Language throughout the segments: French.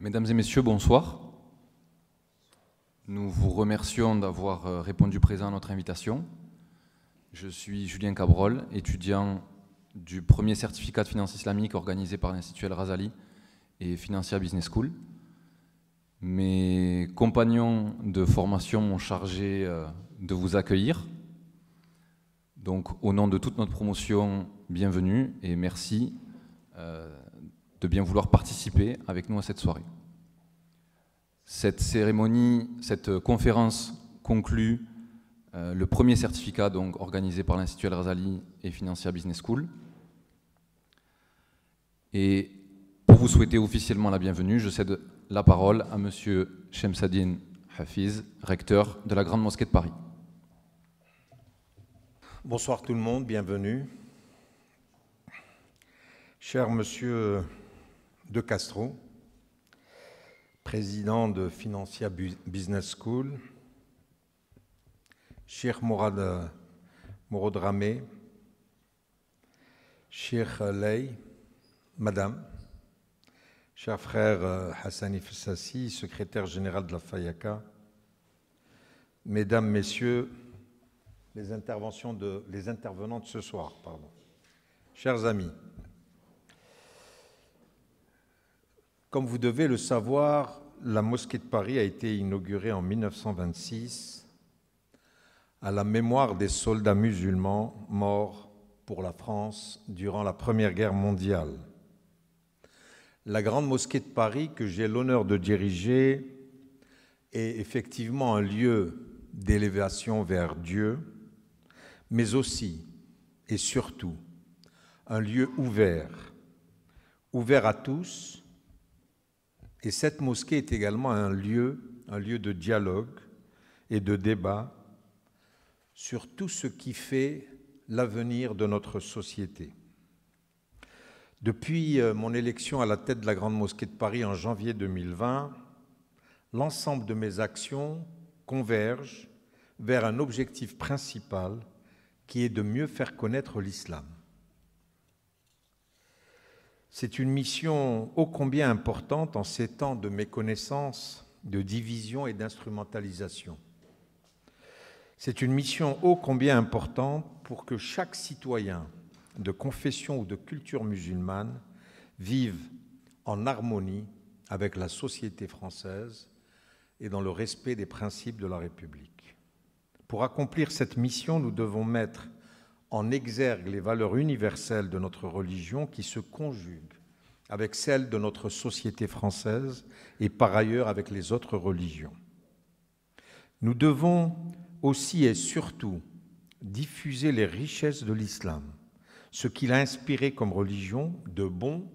Mesdames et messieurs, bonsoir. Nous vous remercions d'avoir répondu présent à notre invitation. Je suis Julien Cabrol, étudiant du premier certificat de finance islamique organisé par l'Institut El-Razali et Financia Business School. Mes compagnons de formation m'ont chargé de vous accueillir. Donc, au nom de toute notre promotion, bienvenue et merci de bien vouloir participer avec nous à cette soirée. Cette cérémonie, cette conférence conclut le premier certificat donc, organisé par l'Institut El-Razali et Financia Business School. Et pour vous souhaiter officiellement la bienvenue, je cède la parole à M. Shemsaddin Hafiz, recteur de la Grande Mosquée de Paris. Bonsoir tout le monde, bienvenue. Cher Monsieur De Castro, président de Financia Business School, Cheikh Morad Ramé, Cheikh Ley, Madame, cher frère Hassani Fessassi, secrétaire général de la FAYACA, Mesdames, Messieurs, les intervenants de ce soir, chers amis, comme vous devez le savoir, la mosquée de Paris a été inaugurée en 1926 à la mémoire des soldats musulmans morts pour la France durant la Première Guerre mondiale. La Grande Mosquée de Paris, que j'ai l'honneur de diriger, est effectivement un lieu d'élévation vers Dieu, mais aussi et surtout un lieu ouvert à tous. Et cette mosquée est également un lieu de dialogue et de débat sur tout ce qui fait l'avenir de notre société. Depuis mon élection à la tête de la Grande Mosquée de Paris en janvier 2020, l'ensemble de mes actions convergent vers un objectif principal qui est de mieux faire connaître l'islam. C'est une mission ô combien importante en ces temps de méconnaissance, de division et d'instrumentalisation. C'est une mission ô combien importante pour que chaque citoyen de confession ou de culture musulmane vive en harmonie avec la société française et dans le respect des principes de la République. Pour accomplir cette mission, nous devons mettre en exergue les valeurs universelles de notre religion qui se conjuguent avec celles de notre société française et par ailleurs avec les autres religions. Nous devons aussi et surtout diffuser les richesses de l'islam, ce qu'il a inspiré comme religion de bon,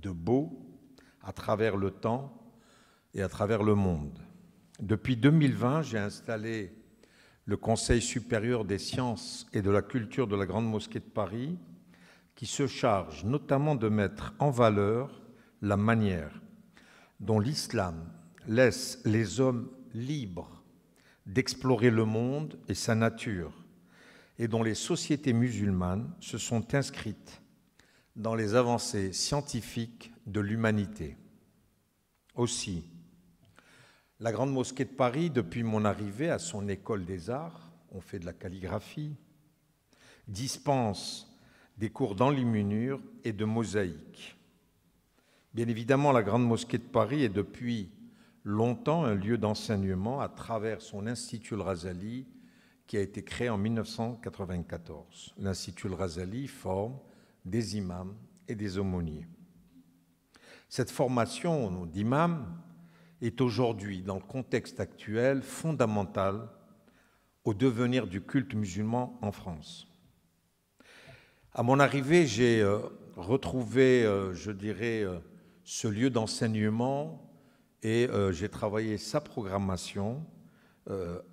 de beau, à travers le temps et à travers le monde. Depuis 2020, j'ai installé le Conseil supérieur des sciences et de la culture de la Grande Mosquée de Paris, qui se charge notamment de mettre en valeur la manière dont l'islam laisse les hommes libres d'explorer le monde et sa nature, et dont les sociétés musulmanes se sont inscrites dans les avancées scientifiques de l'humanité. Aussi, la Grande Mosquée de Paris, depuis mon arrivée à son école des arts, on fait de la calligraphie, dispense des cours d'enluminure et de mosaïque. Bien évidemment, la Grande Mosquée de Paris est depuis longtemps un lieu d'enseignement à travers son Institut El-Razali qui a été créé en 1994. L'Institut El-Razali forme des imams et des aumôniers. Cette formation d'imams est aujourd'hui, dans le contexte actuel, fondamentale au devenir du culte musulman en France. À mon arrivée, j'ai retrouvé, ce lieu d'enseignement et j'ai travaillé sa programmation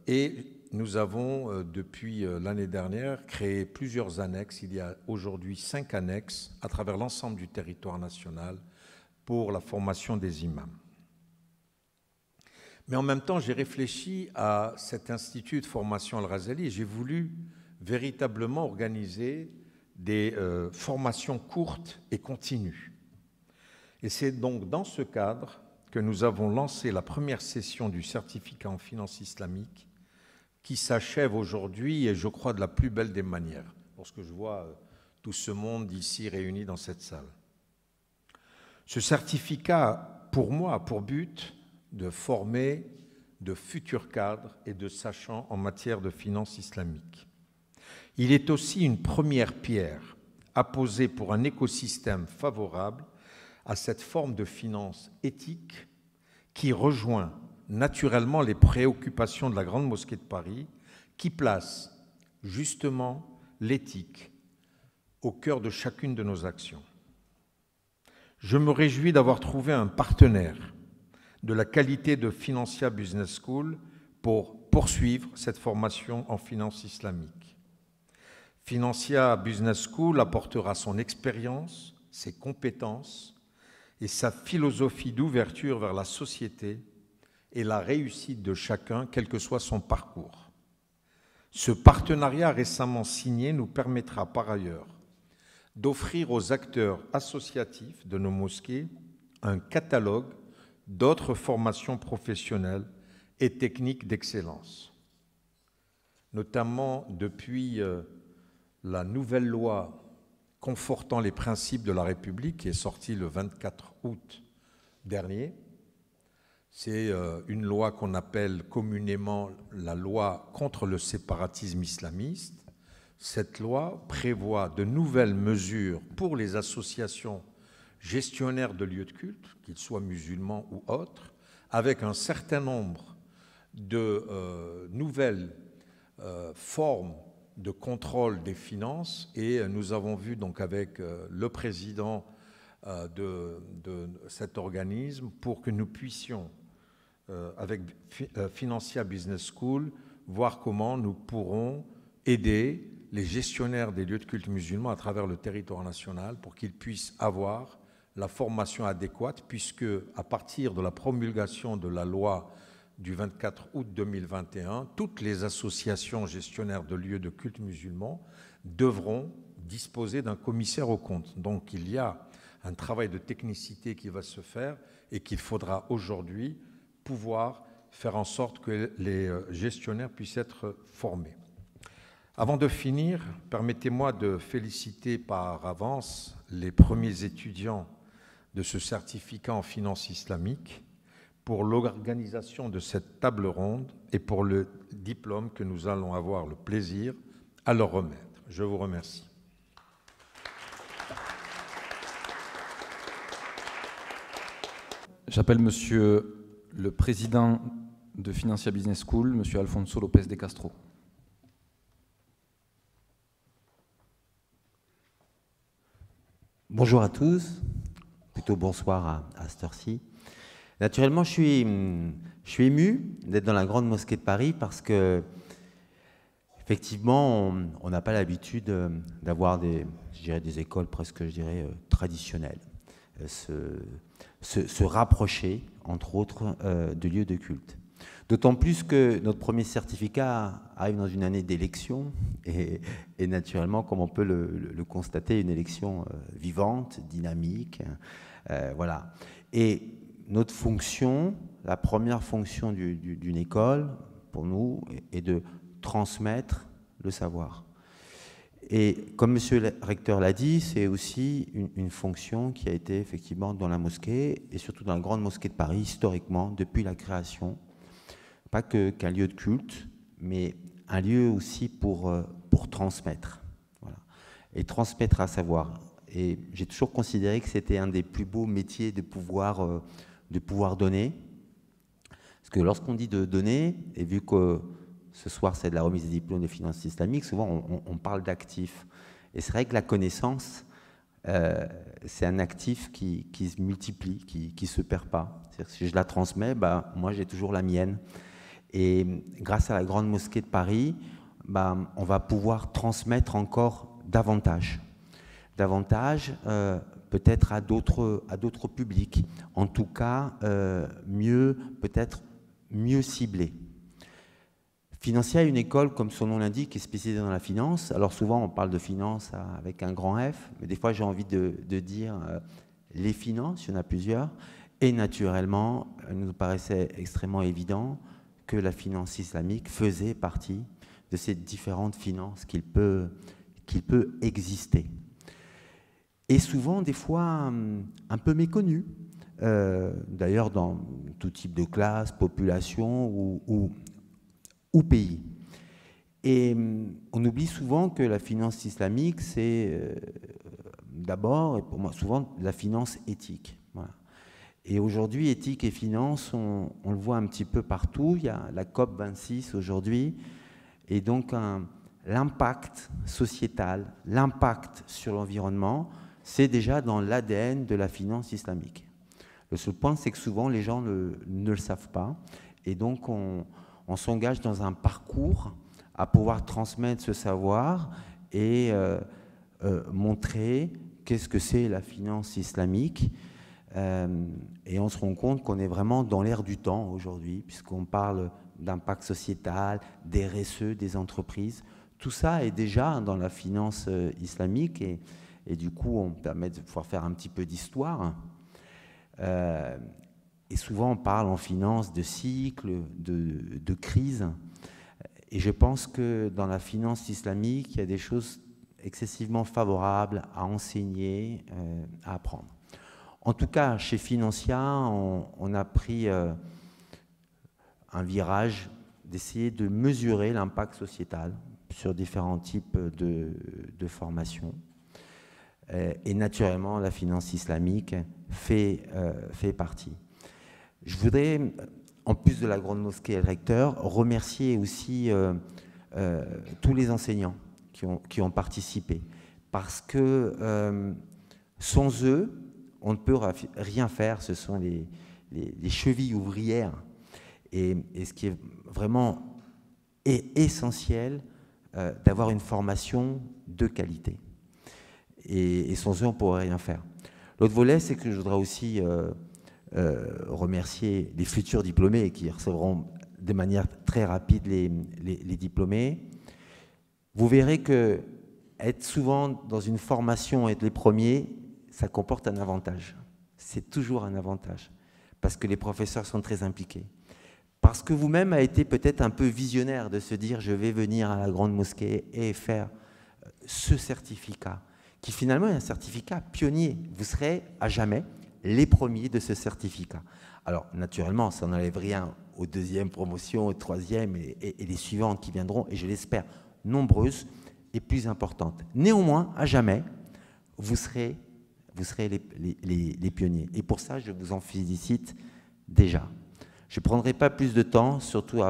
et nous avons, depuis l'année dernière, créé plusieurs annexes. Il y a aujourd'hui 5 annexes à travers l'ensemble du territoire national pour la formation des imams. Mais en même temps, j'ai réfléchi à cet institut de formation El-Razali et j'ai voulu véritablement organiser des formations courtes et continues. Et c'est donc dans ce cadre que nous avons lancé la première session du certificat en finance islamique qui s'achève aujourd'hui et je crois de la plus belle des manières, lorsque je vois tout ce monde ici réuni dans cette salle. Ce certificat, pour moi, a pour but de former de futurs cadres et de sachants en matière de finance islamique. Il est aussi une première pierre à poser pour un écosystème favorable à cette forme de finance éthique qui rejoint naturellement les préoccupations de la Grande Mosquée de Paris, qui place justement l'éthique au cœur de chacune de nos actions. Je me réjouis d'avoir trouvé un partenaire de la qualité de Financia Business School pour poursuivre cette formation en finance islamique. Financia Business School apportera son expérience, ses compétences et sa philosophie d'ouverture vers la société et la réussite de chacun, quel que soit son parcours. Ce partenariat récemment signé nous permettra par ailleurs d'offrir aux acteurs associatifs de nos mosquées un catalogue d'autres formations professionnelles et techniques d'excellence. Notamment depuis la nouvelle loi confortant les principes de la République qui est sortie le 24 août dernier. C'est une loi qu'on appelle communément la loi contre le séparatisme islamiste. Cette loi prévoit de nouvelles mesures pour les associations gestionnaires de lieux de culte, qu'ils soient musulmans ou autres, avec un certain nombre de nouvelles formes de contrôle des finances. Et nous avons vu donc avec le président de cet organisme pour que nous puissions avec Financia Business School, voir comment nous pourrons aider les gestionnaires des lieux de culte musulmans à travers le territoire national pour qu'ils puissent avoir la formation adéquate, puisque à partir de la promulgation de la loi du 24 août 2021, toutes les associations gestionnaires de lieux de culte musulmans devront disposer d'un commissaire aux comptes. Donc il y a un travail de technicité qui va se faire et qu'il faudra aujourd'hui pouvoir faire en sorte que les gestionnaires puissent être formés. Avant de finir, permettez-moi de féliciter par avance les premiers étudiants de ce certificat en finance islamique pour l'organisation de cette table ronde et pour le diplôme que nous allons avoir le plaisir à leur remettre. Je vous remercie. J'appelle monsieur le président de Financia Business School, M. Alfonso Lopez de Castro. Bonjour à tous, plutôt bonsoir à cette heure-ci. Naturellement, je suis ému d'être dans la Grande Mosquée de Paris parce que, effectivement, on n'a pas l'habitude d'avoir des écoles presque, traditionnelles. Se rapprocher, entre autres, de lieux de culte. D'autant plus que notre premier certificat arrive dans une année d'élection et naturellement, comme on peut le constater, une élection vivante, dynamique. Voilà. Et notre fonction, la première fonction d'une école, pour nous, est de transmettre le savoir. Et comme monsieur le recteur l'a dit, c'est aussi une fonction qui a été effectivement dans la mosquée et surtout dans la Grande Mosquée de Paris, historiquement, depuis la création. Pas qu'un lieu de culte, mais un lieu aussi pour transmettre. Voilà. Et transmettre un savoir. Et j'ai toujours considéré que c'était un des plus beaux métiers de pouvoir donner. Parce que lorsqu'on dit de donner, et vu que ce soir, c'est de la remise des diplômes de finance islamique. Souvent, on parle d'actifs. Et c'est vrai que la connaissance, c'est un actif qui se multiplie, qui ne se perd pas. C'est-à-dire que si je la transmets, moi, j'ai toujours la mienne. Et grâce à la Grande Mosquée de Paris, on va pouvoir transmettre encore davantage. Davantage, peut-être à d'autres publics. En tout cas, peut-être mieux ciblé. Financia est une école, comme son nom l'indique, qui est spécialisée dans la finance. Alors souvent, on parle de finance avec un grand F, mais des fois, j'ai envie de dire les finances, il y en a plusieurs. Et naturellement, il nous paraissait extrêmement évident que la finance islamique faisait partie de ces différentes finances qu'il peut exister. Et souvent, des fois, un peu méconnue, d'ailleurs dans tout type de classe, population ou pays. Et on oublie souvent que la finance islamique, c'est d'abord, et pour moi souvent, la finance éthique. Voilà. Et aujourd'hui, éthique et finance, on le voit un petit peu partout. Il y a la COP26 aujourd'hui, et donc l'impact sociétal, l'impact sur l'environnement, c'est déjà dans l'ADN de la finance islamique. Le seul point, c'est que souvent, les gens ne le savent pas, et donc on s'engage dans un parcours à pouvoir transmettre ce savoir et montrer qu'est-ce que c'est la finance islamique. Et on se rend compte qu'on est vraiment dans l'ère du temps aujourd'hui, puisqu'on parle d'impact sociétal, des RSE, des entreprises. Tout ça est déjà dans la finance islamique et du coup, on permet de pouvoir faire un petit peu d'histoire. Et souvent, on parle en finance de cycle, de crise. Et je pense que dans la finance islamique, il y a des choses excessivement favorables à enseigner, à apprendre. En tout cas, chez Financia, on a pris un virage d'essayer de mesurer l'impact sociétal sur différents types de formations. Et naturellement, la finance islamique fait partie. Je voudrais, en plus de la Grande Mosquée et le recteur, remercier aussi tous les enseignants qui ont participé. Parce que sans eux, on ne peut rien faire. Ce sont les chevilles ouvrières. Et ce qui est vraiment essentiel, d'avoir une formation de qualité. Et sans eux, on ne pourrait rien faire. L'autre volet, c'est que je voudrais aussi remercier les futurs diplômés qui recevront de manière très rapide les diplômés. Vous verrez que être souvent dans une formation, être les premiers, ça comporte un avantage. C'est toujours un avantage, parce que les professeurs sont très impliqués. Parce que vous-même avez été peut-être un peu visionnaire de se dire « je vais venir à la Grande Mosquée et faire ce certificat », qui finalement est un certificat pionnier. Vous serez à jamais les premiers de ce certificat. Alors, naturellement, ça n'enlève rien aux deuxièmes promotions, aux troisièmes et les suivantes qui viendront, et je l'espère, nombreuses et plus importantes. Néanmoins, à jamais, vous serez les pionniers. Et pour ça, je vous en félicite déjà. Je ne prendrai pas plus de temps, surtout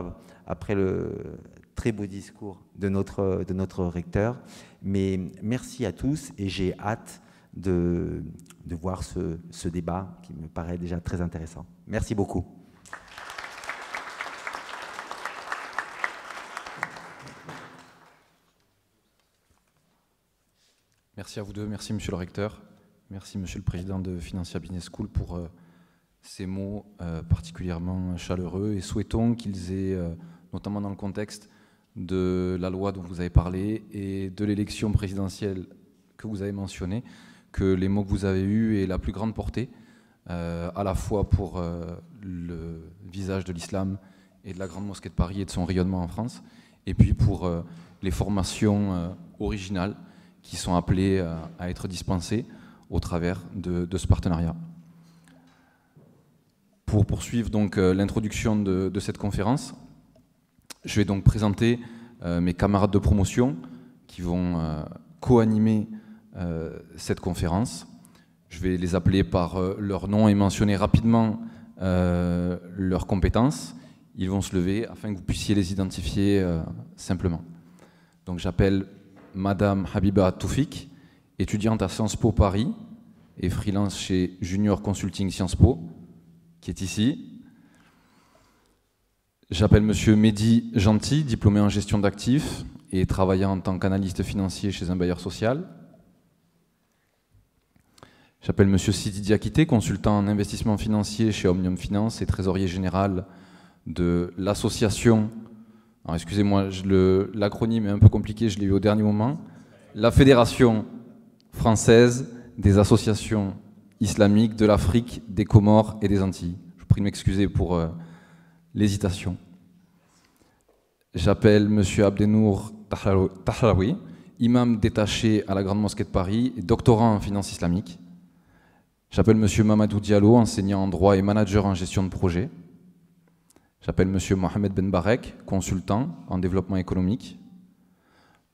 après le très beau discours de notre recteur, mais merci à tous et j'ai hâte de voir ce débat qui me paraît déjà très intéressant. Merci beaucoup. Merci à vous deux, merci Monsieur le recteur, merci Monsieur le président de Financia Business School pour ces mots particulièrement chaleureux et souhaitons qu'ils aient, notamment dans le contexte de la loi dont vous avez parlé et de l'élection présidentielle que vous avez mentionnée, que les mots que vous avez eus aient la plus grande portée, à la fois pour le visage de l'islam et de la Grande Mosquée de Paris et de son rayonnement en France, et puis pour les formations originales qui sont appelées à être dispensées au travers de ce partenariat. Pour poursuivre donc l'introduction de cette conférence, je vais donc présenter mes camarades de promotion qui vont co-animer cette conférence. Je vais les appeler par leur nom et mentionner rapidement leurs compétences. Ils vont se lever afin que vous puissiez les identifier simplement. Donc j'appelle Madame Habiba Toufik, étudiante à Sciences Po Paris et freelance chez Junior Consulting Sciences Po, qui est ici. J'appelle Monsieur Mehdi Gentil, diplômé en gestion d'actifs et travaillant en tant qu'analyste financier chez un bailleur social. J'appelle Monsieur Sidi Diakité, consultant en investissement financier chez Omnium Finance et trésorier général de l'association, excusez-moi, l'acronyme est un peu compliqué, je l'ai eu au dernier moment, la Fédération française des associations islamiques de l'Afrique, des Comores et des Antilles. Je vous prie de m'excuser pour l'hésitation. J'appelle M. Abdenour Tahlaoui, imam détaché à la Grande Mosquée de Paris et doctorant en finance islamique. J'appelle M. Mamadou Diallo, enseignant en droit et manager en gestion de projet. J'appelle M. Mohamed Ben Barek, consultant en développement économique.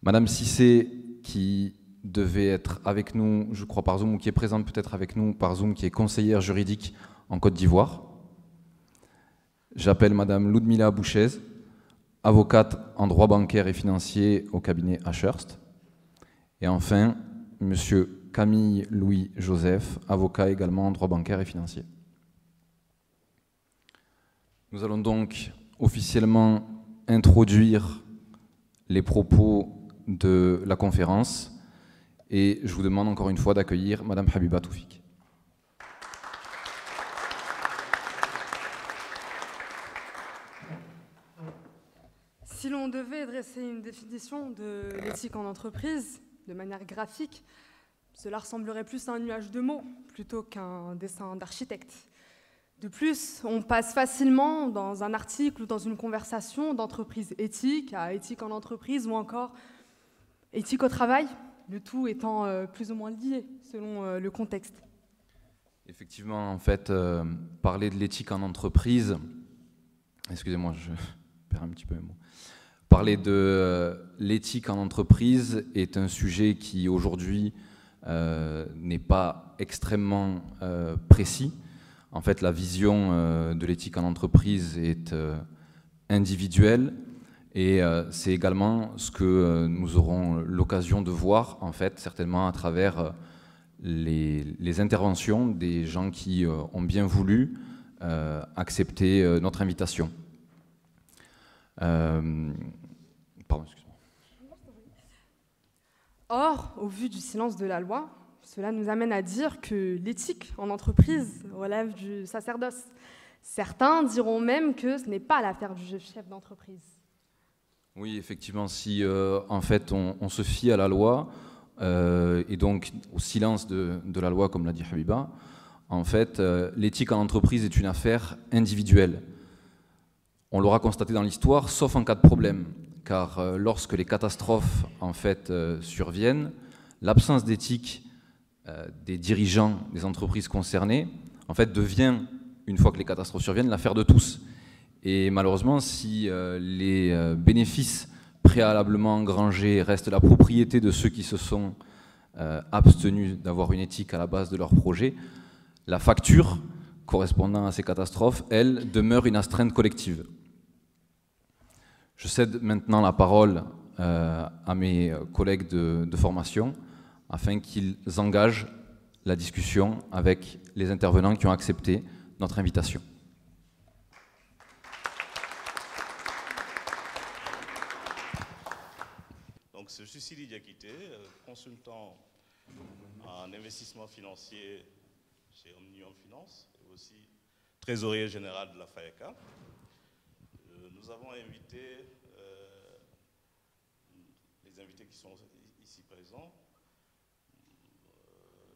Madame Cissé, qui devait être avec nous, je crois par Zoom, ou qui est présente peut-être avec nous par Zoom, qui est conseillère juridique en Côte d'Ivoire. J'appelle Madame Ludmila Bouchez, avocate en droit bancaire et financier au cabinet Ashurst. Et enfin, Monsieur Camille Louis Joseph, avocat également en droit bancaire et financier. Nous allons donc officiellement introduire les propos de la conférence et je vous demande encore une fois d'accueillir Madame Habiba Toufik. Si l'on devait dresser une définition de l'éthique en entreprise de manière graphique, cela ressemblerait plus à un nuage de mots plutôt qu'un dessin d'architecte. De plus, on passe facilement dans un article ou dans une conversation d'entreprise éthique à éthique en entreprise ou encore éthique au travail, le tout étant plus ou moins lié selon le contexte. Effectivement, en fait, parler de l'éthique en entreprise, excusez-moi, je perds un petit peu mes mots. Parler de l'éthique en entreprise est un sujet qui aujourd'hui n'est pas extrêmement précis. En fait, la vision de l'éthique en entreprise est individuelle et c'est également ce que nous aurons l'occasion de voir, en fait, certainement à travers les interventions des gens qui ont bien voulu accepter notre invitation. Pardon, excuse-moi. Or, au vu du silence de la loi, cela nous amène à dire que l'éthique en entreprise relève du sacerdoce. Certains diront même que ce n'est pas l'affaire du chef d'entreprise. Oui, effectivement, si en fait on se fie à la loi et donc au silence de la loi, comme l'a dit Habiba, en fait, l'éthique en entreprise est une affaire individuelle. On l'aura constaté dans l'histoire, sauf en cas de problème, car lorsque les catastrophes en fait surviennent, l'absence d'éthique des dirigeants des entreprises concernées, en fait, devient, une fois que les catastrophes surviennent, l'affaire de tous. Et malheureusement, si les bénéfices préalablement engrangés restent la propriété de ceux qui se sont abstenus d'avoir une éthique à la base de leur projet, la facture correspondant à ces catastrophes, elle, demeure une astreinte collective. Je cède maintenant la parole à mes collègues de formation afin qu'ils engagent la discussion avec les intervenants qui ont accepté notre invitation. Donc, je suis Sidi Diakité, consultant en investissement financier chez Omnium Finance et aussi trésorier général de la FAECA. Nous avons invité les invités qui sont ici présents.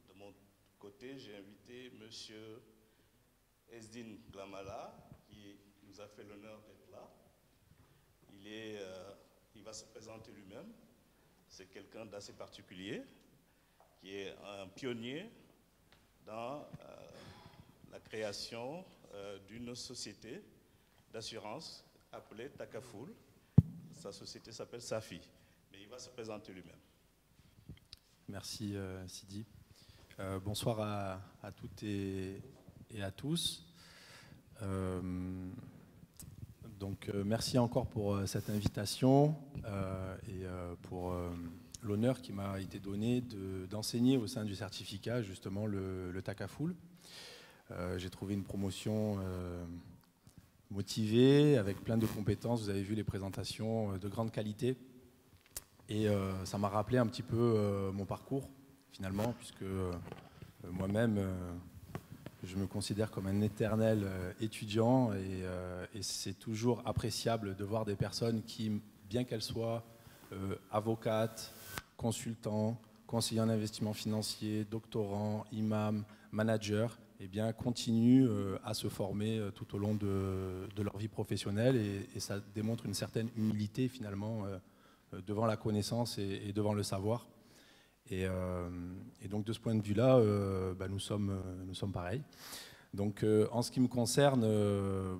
De mon côté, j'ai invité M. Esdin Glamala, qui nous a fait l'honneur d'être là. Il va se présenter lui-même. C'est quelqu'un d'assez particulier, qui est un pionnier dans la création d'une société d'assurance appelée Takaful. Sa société s'appelle Safi, mais il va se présenter lui-même. Merci Sidi. Bonsoir à toutes et à tous. Merci encore pour cette invitation et pour l'honneur qui m'a été donné d'enseigner au sein du certificat justement le Takaful. J'ai trouvé une promotion motivée, avec plein de compétences. Vous avez vu les présentations de grande qualité. Et ça m'a rappelé un petit peu mon parcours, finalement, puisque moi-même, je me considère comme un éternel étudiant et c'est toujours appréciable de voir des personnes qui, bien qu'elles soient avocates, consultants conseillers en investissement financier, doctorants, imams, managers, eh bien, continuent à se former tout au long de leur vie professionnelle et ça démontre une certaine humilité finalement devant la connaissance et devant le savoir. Et donc de ce point de vue-là, nous sommes pareils. Donc en ce qui me concerne,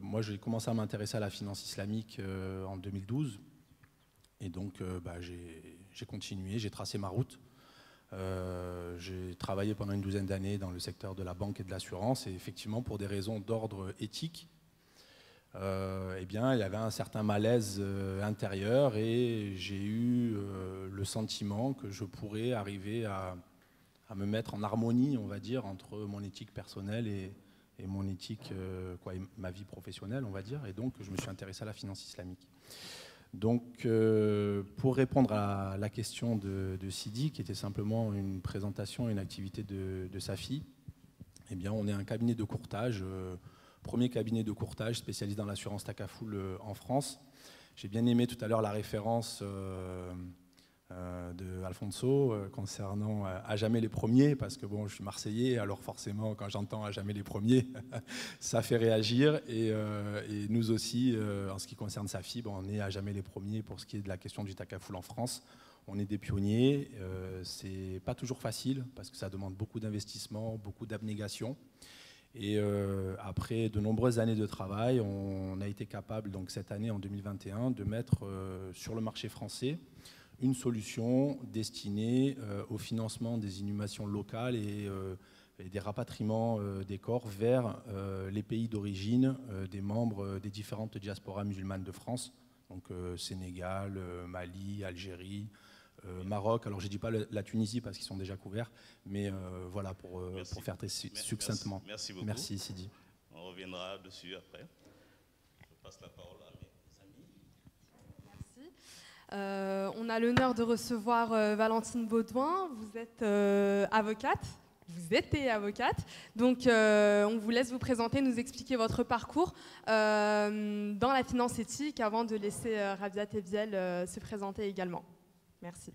moi j'ai commencé à m'intéresser à la finance islamique en 2012 et donc j'ai continué, j'ai tracé ma route. J'ai travaillé pendant une douzaine d'années dans le secteur de la banque et de l'assurance et effectivement pour des raisons d'ordre éthique, eh bien, il y avait un certain malaise intérieur et j'ai eu le sentiment que je pourrais arriver à me mettre en harmonie, on va dire, entre mon éthique personnelle et mon éthique, et ma vie professionnelle, on va dire. Et donc, je me suis intéressé à la finance islamique. Donc, pour répondre à la question de Sidi, qui était simplement une présentation, une activité de sa fille, eh bien, on est un cabinet de courtage, premier cabinet de courtage spécialisé dans l'assurance Takaful en France. J'ai bien aimé tout à l'heure la référence de Alfonso concernant à jamais les premiers, parce que bon, je suis Marseillais, alors forcément quand j'entends à jamais les premiers, ça fait réagir et nous aussi, en ce qui concerne Safi, on est à jamais les premiers pour ce qui est de la question du Takaful en France. On est des pionniers, c'est pas toujours facile parce que ça demande beaucoup d'investissement, beaucoup d'abnégation. Et après de nombreuses années de travail, on a été capable, donc cette année en 2021, de mettre sur le marché français une solution destinée au financement des inhumations locales et des rapatriements des corps vers les pays d'origine des membres des différentes diasporas musulmanes de France, donc Sénégal, Mali, Algérie, Maroc. Alors je ne dis pas la Tunisie parce qu'ils sont déjà couverts, mais voilà pour faire très succinctement. Merci beaucoup. Merci Sidi. On reviendra dessus après. Je passe la parole à mes amis. Merci. On a l'honneur de recevoir Valentine Baudouin. Vous êtes avocate. Vous étiez avocate. Donc, on vous laisse vous présenter, nous expliquer votre parcours dans la finance éthique avant de laisser Rabia Teviel se présenter également. Merci.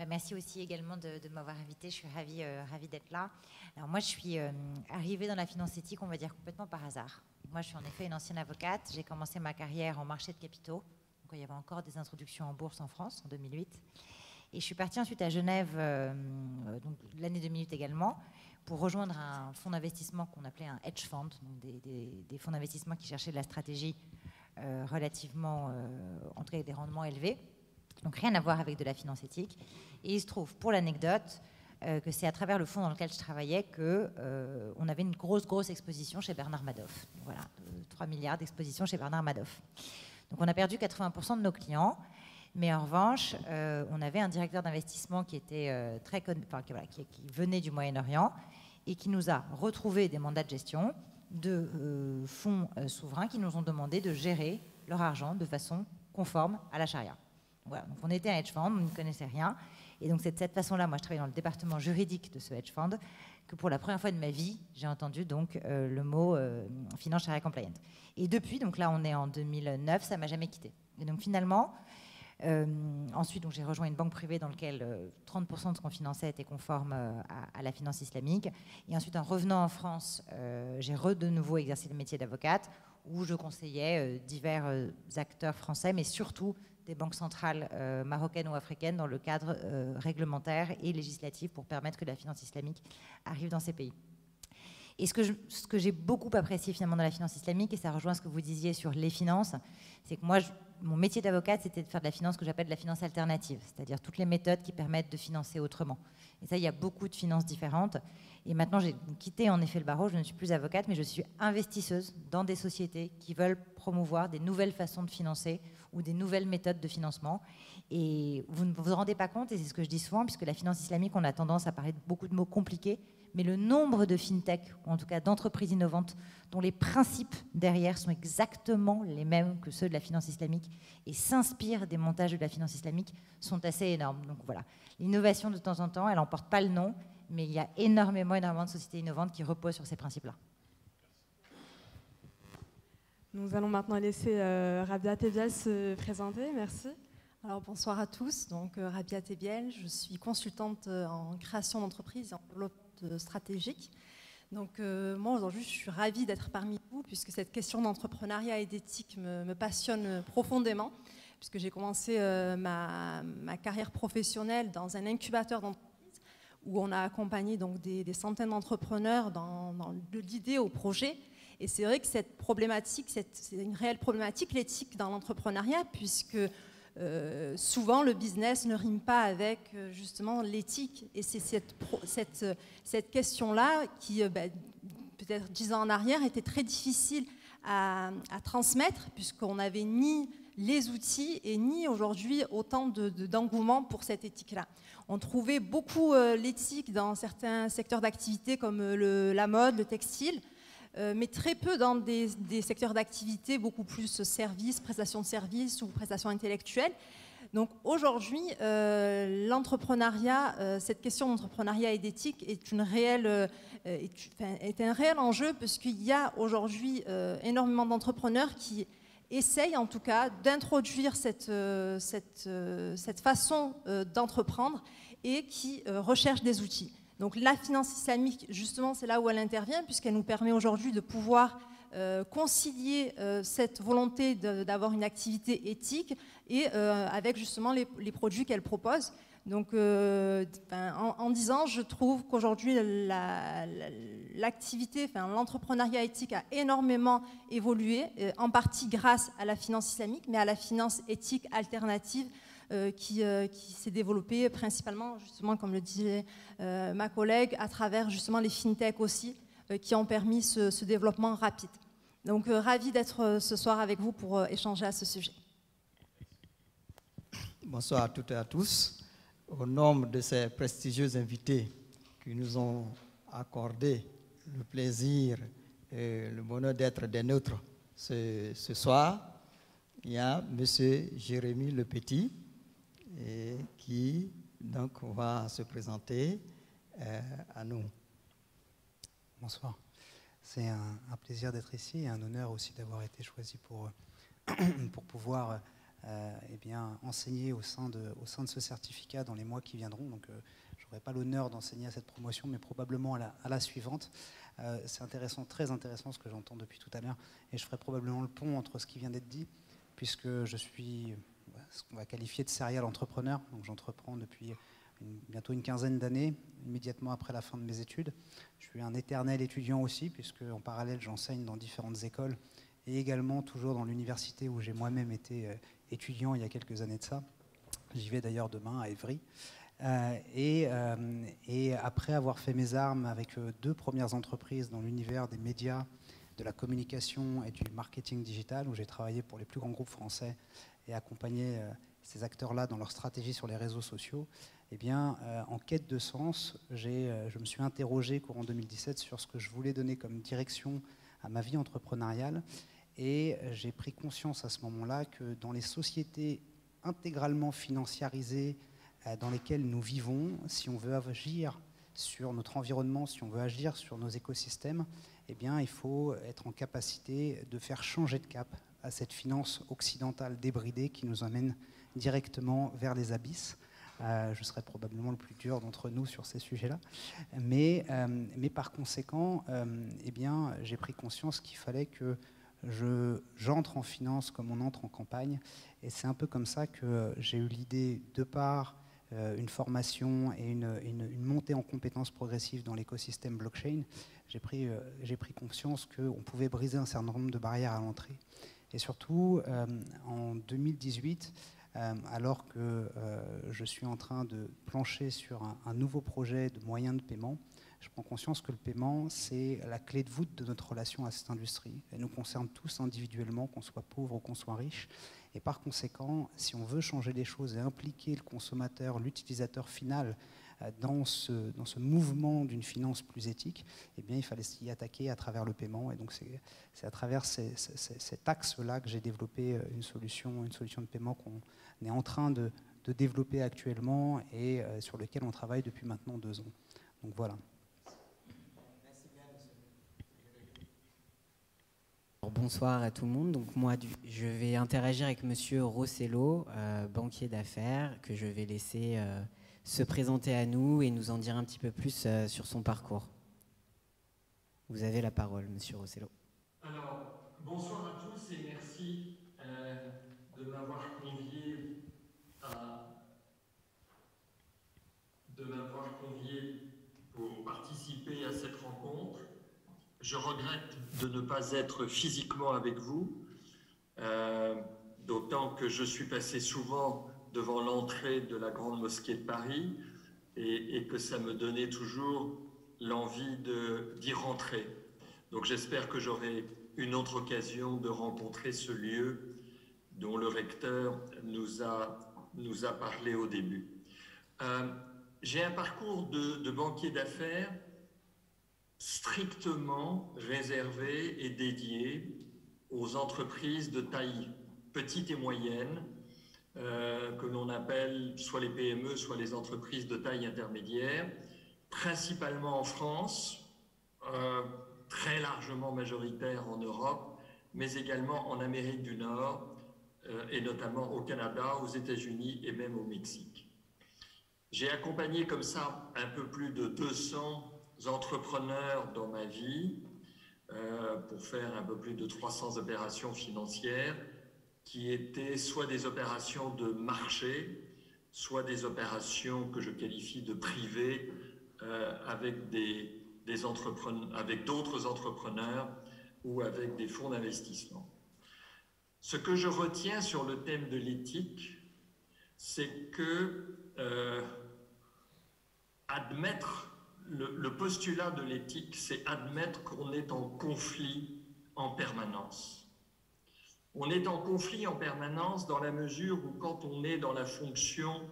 Merci aussi également de m'avoir invitée. Je suis ravie d'être là. Alors moi, je suis arrivée dans la finance éthique, on va dire complètement par hasard. Moi, je suis en effet une ancienne avocate. J'ai commencé ma carrière en marché de capitaux. Donc, il y avait encore des introductions en bourse en France en 2008. Et je suis partie ensuite à Genève, donc l'année 2008 également, pour rejoindre un fonds d'investissement qu'on appelait un hedge fund, donc des fonds d'investissement qui cherchaient de la stratégie relativement, en tout cas des rendements élevés. Donc rien à voir avec de la finance éthique. Et il se trouve, pour l'anecdote, que c'est à travers le fonds dans lequel je travaillais qu'on avait une grosse exposition chez Bernard Madoff. Donc voilà, 3 milliards d'expositions chez Bernard Madoff. Donc on a perdu 80% de nos clients, mais en revanche, on avait un directeur d'investissement qui était qui venait du Moyen-Orient et qui nous a retrouvé des mandats de gestion de fonds souverains qui nous ont demandé de gérer leur argent de façon conforme à la charia. Voilà, donc on était un hedge fund, on ne connaissait rien. Et donc c'est de cette façon-là, moi je travaillais dans le département juridique de ce hedge fund, que pour la première fois de ma vie, j'ai entendu donc le mot Finance Sharia Compliant. Et depuis, donc là on est en 2009, ça ne m'a jamais quitté. Et donc finalement, ensuite j'ai rejoint une banque privée dans laquelle 30% de ce qu'on finançait était conforme à la finance islamique. Et ensuite en revenant en France, j'ai de nouveau exercé le métier d'avocate où je conseillais divers acteurs français, mais surtout des banques centrales marocaines ou africaines dans le cadre réglementaire et législatif pour permettre que la finance islamique arrive dans ces pays. Et ce que j'ai beaucoup apprécié finalement dans la finance islamique, et ça rejoint ce que vous disiez sur les finances, c'est que moi, mon métier d'avocate, c'était de faire de la finance que j'appelle de la finance alternative, c'est-à-dire toutes les méthodes qui permettent de financer autrement. Et ça, il y a beaucoup de finances différentes. Et maintenant, j'ai quitté en effet le barreau, je ne suis plus avocate, mais je suis investisseuse dans des sociétés qui veulent promouvoir des nouvelles façons de financer ou des nouvelles méthodes de financement. Et vous ne vous rendez pas compte, et c'est ce que je dis souvent, puisque la finance islamique, on a tendance à parler de beaucoup de mots compliqués, mais le nombre de fintech, ou en tout cas d'entreprises innovantes, dont les principes derrière sont exactement les mêmes que ceux de la finance islamique et s'inspirent des montages de la finance islamique, sont assez énormes. Donc voilà, l'innovation de temps en temps, elle n'emporte pas le nom, mais il y a énormément de sociétés innovantes qui reposent sur ces principes-là. Nous allons maintenant laisser Rabia Teviel se présenter. Merci. Alors, bonsoir à tous, donc Rabia Tebiel, je suis consultante en création d'entreprise et en développement stratégique. Donc moi aujourd'hui je suis ravie d'être parmi vous puisque cette question d'entrepreneuriat et d'éthique me passionne profondément puisque j'ai commencé ma carrière professionnelle dans un incubateur d'entreprise où on a accompagné donc des centaines d'entrepreneurs dans de l'idée au projet. Et c'est vrai que cette problématique, c'est une réelle problématique, l'éthique dans l'entrepreneuriat, puisque souvent le business ne rime pas avec justement l'éthique. Et c'est cette question-là qui, peut-être 10 ans en arrière, était très difficile à transmettre, puisqu'on n'avait ni les outils et ni aujourd'hui autant d'engouement pour cette éthique-là. On trouvait beaucoup l'éthique dans certains secteurs d'activité comme la mode, le textile, mais très peu dans des secteurs d'activité beaucoup plus services, prestations de services ou prestations intellectuelles. Donc aujourd'hui, l'entrepreneuriat, cette question d'entrepreneuriat et d'éthique est un réel enjeu puisqu'il y a aujourd'hui énormément d'entrepreneurs qui essayent en tout cas d'introduire cette façon d'entreprendre et qui recherchent des outils. Donc la finance islamique, justement, c'est là où elle intervient, puisqu'elle nous permet aujourd'hui de pouvoir concilier cette volonté d'avoir une activité éthique et avec justement les produits qu'elle propose. Donc en 10 ans, je trouve qu'aujourd'hui, l'activité, l'entrepreneuriat éthique a énormément évolué, en partie grâce à la finance islamique, mais à la finance éthique alternative, qui s'est développée principalement, justement, comme le disait ma collègue, à travers justement les fintechs aussi, qui ont permis ce développement rapide. Donc, ravi d'être ce soir avec vous pour échanger à ce sujet. Bonsoir à toutes et à tous. Au nom de ces prestigieux invités qui nous ont accordé le plaisir et le bonheur d'être des nôtres ce soir, il y a M. Jérémy Le Petit, et qui donc va se présenter à nous. Bonsoir. C'est un plaisir d'être ici et un honneur aussi d'avoir été choisi pour pouvoir enseigner au sein de ce certificat dans les mois qui viendront. Donc, je n'aurai pas l'honneur d'enseigner à cette promotion, mais probablement à la suivante. C'est intéressant, très intéressant ce que j'entends depuis tout à l'heure, et je ferai probablement le pont entre ce qui vient d'être dit, puisque je suis ce qu'on va qualifier de serial entrepreneur. Donc j'entreprends depuis bientôt une quinzaine d'années, immédiatement après la fin de mes études. Je suis un éternel étudiant aussi, puisque en parallèle j'enseigne dans différentes écoles et également toujours dans l'université où j'ai moi-même été étudiant il y a quelques années de ça. J'y vais d'ailleurs demain à Évry. Et après avoir fait mes armes avec 2 premières entreprises dans l'univers des médias, de la communication et du marketing digital, où j'ai travaillé pour les plus grands groupes français et accompagner ces acteurs-là dans leur stratégie sur les réseaux sociaux, eh bien, en quête de sens, je me suis interrogé courant 2017 sur ce que je voulais donner comme direction à ma vie entrepreneuriale, et j'ai pris conscience à ce moment-là que dans les sociétés intégralement financiarisées dans lesquelles nous vivons, si on veut agir sur notre environnement, si on veut agir sur nos écosystèmes, eh bien, il faut être en capacité de faire changer de cap à cette finance occidentale débridée qui nous emmène directement vers les abysses. Je serai probablement le plus dur d'entre nous sur ces sujets-là. Mais par conséquent, eh bien, j'ai pris conscience qu'il fallait que j'entre en finance comme on entre en campagne. Et c'est un peu comme ça que j'ai eu l'idée, de par une formation et une montée en compétences progressives dans l'écosystème blockchain, j'ai pris conscience qu'on pouvait briser un certain nombre de barrières à l'entrée. Et surtout, en 2018, alors que je suis en train de plancher sur un nouveau projet de moyens de paiement, je prends conscience que le paiement, c'est la clé de voûte de notre relation à cette industrie. Elle nous concerne tous individuellement, qu'on soit pauvre ou qu'on soit riche. Et par conséquent, si on veut changer les choses et impliquer le consommateur, l'utilisateur final dans ce mouvement d'une finance plus éthique, eh bien, il fallait s'y attaquer à travers le paiement. Et donc, c'est à travers cet axe-là que j'ai développé une solution de paiement qu'on est en train de développer actuellement et sur lequel on travaille depuis maintenant 2 ans. Donc voilà. bonsoir à tout le monde. Donc moi, je vais interagir avec Monsieur Rossello, banquier d'affaires, que je vais laisser se présenter à nous et nous en dire un petit peu plus sur son parcours. Vous avez la parole, Monsieur Rossello. Alors, bonsoir à tous et merci de m'avoir convié pour participer à cette rencontre. Je regrette de ne pas être physiquement avec vous, d'autant que je suis passé souvent devant l'entrée de la Grande Mosquée de Paris et que ça me donnait toujours l'envie d'y rentrer. Donc j'espère que j'aurai une autre occasion de rencontrer ce lieu dont le recteur nous a parlé au début. J'ai un parcours de banquier d'affaires strictement réservé et dédié aux entreprises de taille petite et moyenne, que l'on appelle soit les PME, soit les entreprises de taille intermédiaire, principalement en France, très largement majoritaire en Europe, mais également en Amérique du Nord, et notamment au Canada, aux États-Unis et même au Mexique. J'ai accompagné comme ça un peu plus de 200 entrepreneurs dans ma vie, pour faire un peu plus de 300 opérations financières, qui étaient soit des opérations de marché, soit des opérations que je qualifie de privées, avec avec d'autres entrepreneurs ou avec des fonds d'investissement. Ce que je retiens sur le thème de l'éthique, c'est que le postulat de l'éthique, c'est admettre qu'on est en conflit en permanence. On est en conflit en permanence dans la mesure où quand on est dans la fonction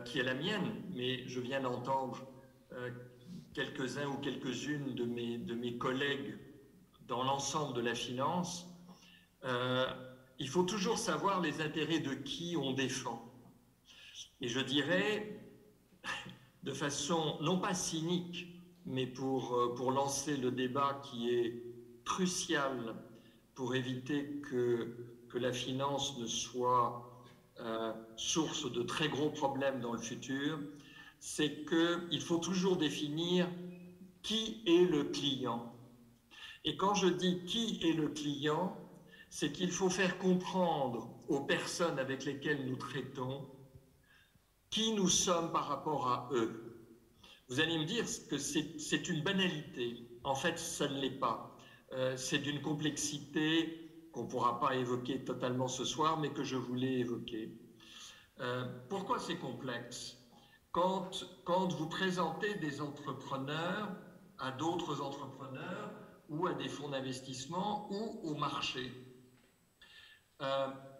qui est la mienne, mais je viens d'entendre quelques-uns ou quelques-unes de mes collègues dans l'ensemble de la finance, il faut toujours savoir les intérêts de qui on défend. Et je dirais, de façon non pas cynique, mais pour lancer le débat qui est crucial pour éviter que la finance ne soit source de très gros problèmes dans le futur, c'est qu'il faut toujours définir qui est le client. Et quand je dis qui est le client, c'est qu'il faut faire comprendre aux personnes avec lesquelles nous traitons qui nous sommes par rapport à eux. Vous allez me dire que c'est une banalité. En fait, ça ne l'est pas. C'est d'une complexité qu'on ne pourra pas évoquer totalement ce soir, mais que je voulais évoquer. Pourquoi c'est complexe ? Quand vous présentez des entrepreneurs à d'autres entrepreneurs ou à des fonds d'investissement ou au marché,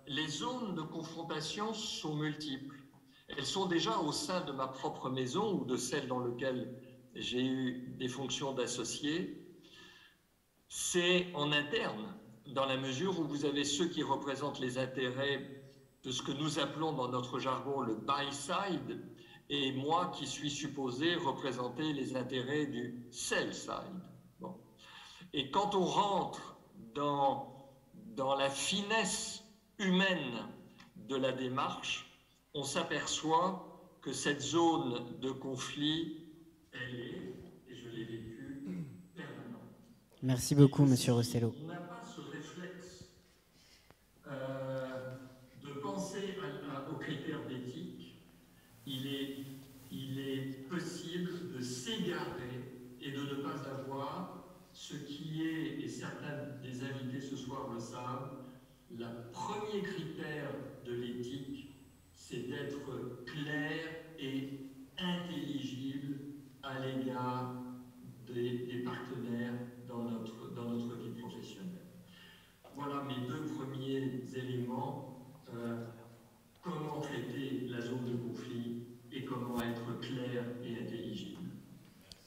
les zones de confrontation sont multiples. Elles sont déjà au sein de ma propre maison ou de celle dans laquelle j'ai eu des fonctions d'associé. C'est en interne, dans la mesure où vous avez ceux qui représentent les intérêts de ce que nous appelons dans notre jargon le buy side, et moi qui suis supposé représenter les intérêts du sell side. Bon. Et quand on rentre dans la finesse humaine de la démarche, on s'aperçoit que cette zone de conflit, elle est, et je l'ai vécue, permanente. Merci beaucoup, Monsieur Rossello. On n'a pas ce réflexe de penser aux critères d'éthique. Il est possible de s'égarer et de ne pas avoir ce qui est, et certains des invités ce soir le savent, le premier critère de l'éthique, c'est d'être clair et intelligible à l'égard des partenaires dans notre vie professionnelle. Voilà mes deux premiers éléments. Comment traiter la zone de conflit et comment être clair et intelligible.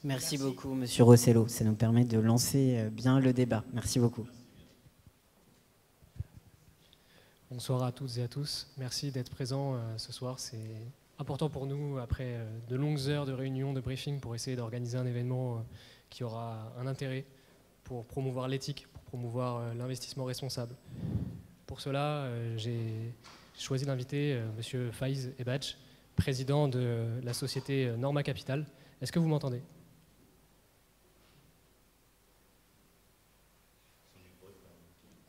Merci beaucoup, Monsieur Rossello. Ça nous permet de lancer bien le débat. Merci beaucoup. Bonsoir à toutes et à tous. Merci d'être présents ce soir. C'est important pour nous, après de longues heures de réunion, de briefing, pour essayer d'organiser un événement qui aura un intérêt pour promouvoir l'éthique, pour promouvoir l'investissement responsable. Pour cela, j'ai choisi d'inviter Monsieur Faiz Ebadj, président de la société Norma Capital. Est-ce que vous m'entendez?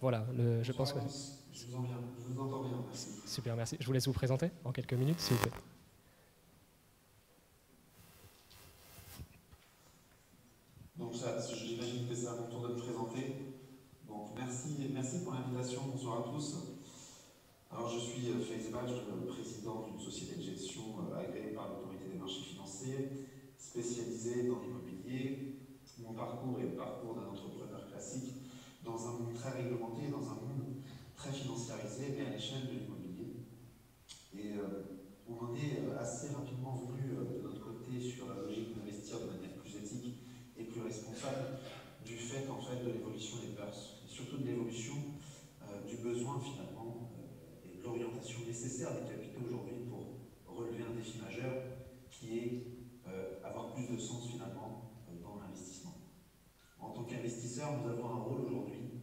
Voilà, je pense que... Je vous entends bien, merci. Super, merci. Je vous laisse vous présenter en quelques minutes, s'il vous plaît. Donc j'imagine que c'est à mon tour de me présenter. Donc merci pour l'invitation, bonsoir à tous. Alors je suis Faiz Ebadj, président d'une société de gestion agréée par l'autorité des marchés financiers, spécialisée dans l'immobilier. Mon parcours est le parcours d'un entrepreneur classique dans un monde très réglementé, dans un monde très financiarisé, mais à l'échelle de l'immobilier. Et on en est assez rapidement venu de notre côté sur la logique d'investir de manière plus éthique et plus responsable du fait en fait de l'évolution des mœurs et surtout de l'évolution du besoin finalement et de l'orientation nécessaire des capitaux aujourd'hui pour relever un défi majeur qui est avoir plus de sens finalement dans l'investissement. En tant qu'investisseur, nous avons un rôle aujourd'hui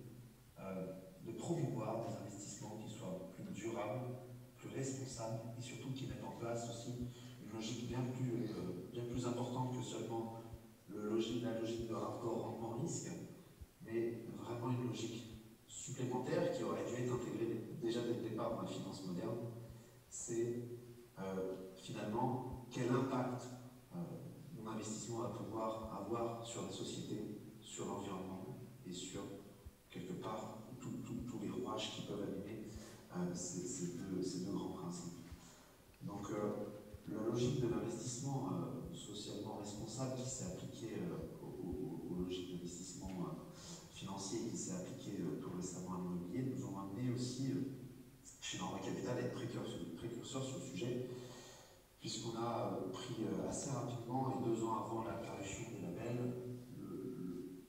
de promouvoir des investissements qui soient plus durables, plus responsables et surtout qui mettent en place aussi une logique bien plus importante que seulement la logique de rapport rendement-risque, mais vraiment une logique supplémentaire qui aurait dû être intégrée déjà dès le départ dans la finance moderne. C'est finalement quel impact mon investissement va pouvoir avoir sur la société, sur l'environnement et sur quelque part tous les rouages qui peuvent animer ces deux grands principes. Donc la logique de l'investissement socialement responsable qui s'est appliquée aux logiques d'investissement financier qui s'est appliquée tout récemment à l'immobilier nous ont amené aussi chez Norma Capital à être précurseurs sur le sujet, puisqu'on a pris assez rapidement, et 2 ans avant la parution des labels,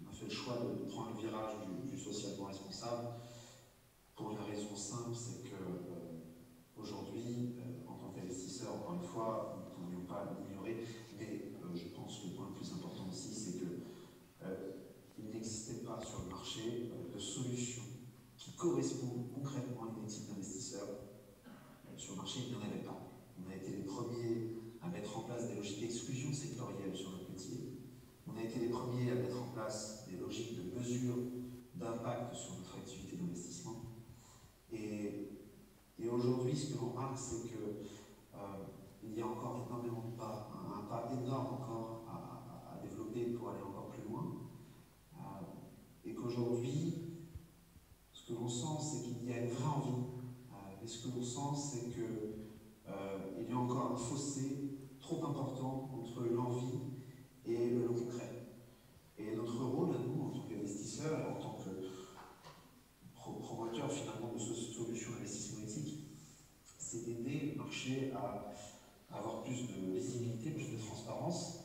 on a fait le choix de prendre le virage du socialement responsable pour une raison simple, c'est que aujourd'hui, en tant qu'investisseur, encore une fois, nous ne pouvions pas l'ignorer, mais je pense que le point le plus important aussi, c'est que il n'existait pas sur le marché de solution qui correspond concrètement à une éthique d'investisseur. Sur le marché, il n'y en avait pas. On a été les premiers à mettre en place des logiques d'exclusion sectorielle sur notre métier. On a été les premiers à mettre en place des logiques de mesure d'impact sur notre activité d'investissement. Et aujourd'hui, ce que l'on remarque, c'est qu'il y a encore énormément de pas, un pas énorme encore à développer pour aller encore plus loin. Et qu'aujourd'hui, ce que l'on sent, c'est qu'il y a une vraie envie. Et ce que l'on sent, c'est qu'il y a encore un fossé trop important entre l'envie et le concret. Et notre rôle à nous, en tant qu'investisseurs et en tant que promoteur finalement de solutions d'investissement éthique, c'est d'aider le marché à avoir plus de visibilité, plus de transparence,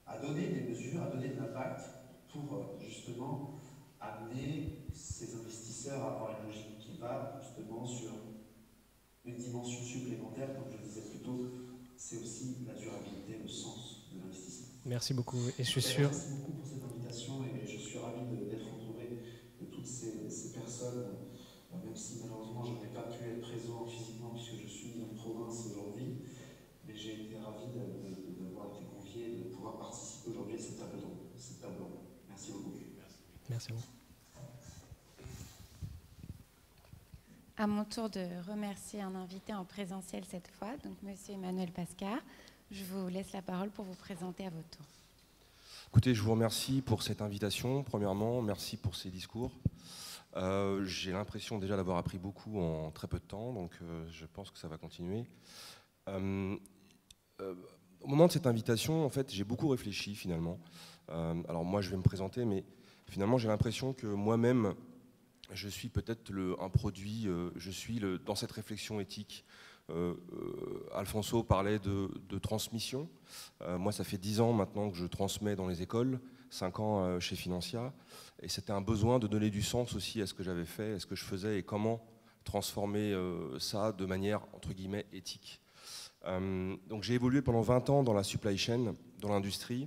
à donner des mesures, à donner de l'impact pour justement amener ces investisseurs à avoir une logique qui va justement sur une dimension supplémentaire, comme je le disais plus tôt, c'est aussi la durabilité, le sens de l'investissement. Merci beaucoup. Et je suis sûr... Merci beaucoup pour cette invitation et je suis ravi d'être entouré de toutes ces personnes, même si malheureusement je n'ai pas pu être présent physiquement puisque je suis en province aujourd'hui, mais j'ai été ravi d'avoir été convié et de pouvoir participer aujourd'hui à cette table ronde. Merci beaucoup. Merci à vous. À mon tour de remercier un invité en présentiel cette fois, donc Monsieur Emmanuel Pascard. Je vous laisse la parole pour vous présenter à votre tour. Écoutez, je vous remercie pour cette invitation. Premièrement, merci pour ces discours. J'ai l'impression déjà d'avoir appris beaucoup en très peu de temps, donc je pense que ça va continuer. Au moment de cette invitation, en fait, j'ai beaucoup réfléchi finalement. Alors moi, je vais me présenter, mais finalement, j'ai l'impression que moi-même, je suis peut-être un produit, dans cette réflexion éthique. Alfonso parlait de transmission. Moi, ça fait 10 ans maintenant que je transmets dans les écoles, 5 ans chez Financia, et c'était un besoin de donner du sens aussi à ce que j'avais fait, à ce que je faisais, et comment transformer ça de manière, entre guillemets, éthique. Donc j'ai évolué pendant 20 ans dans la supply chain, dans l'industrie.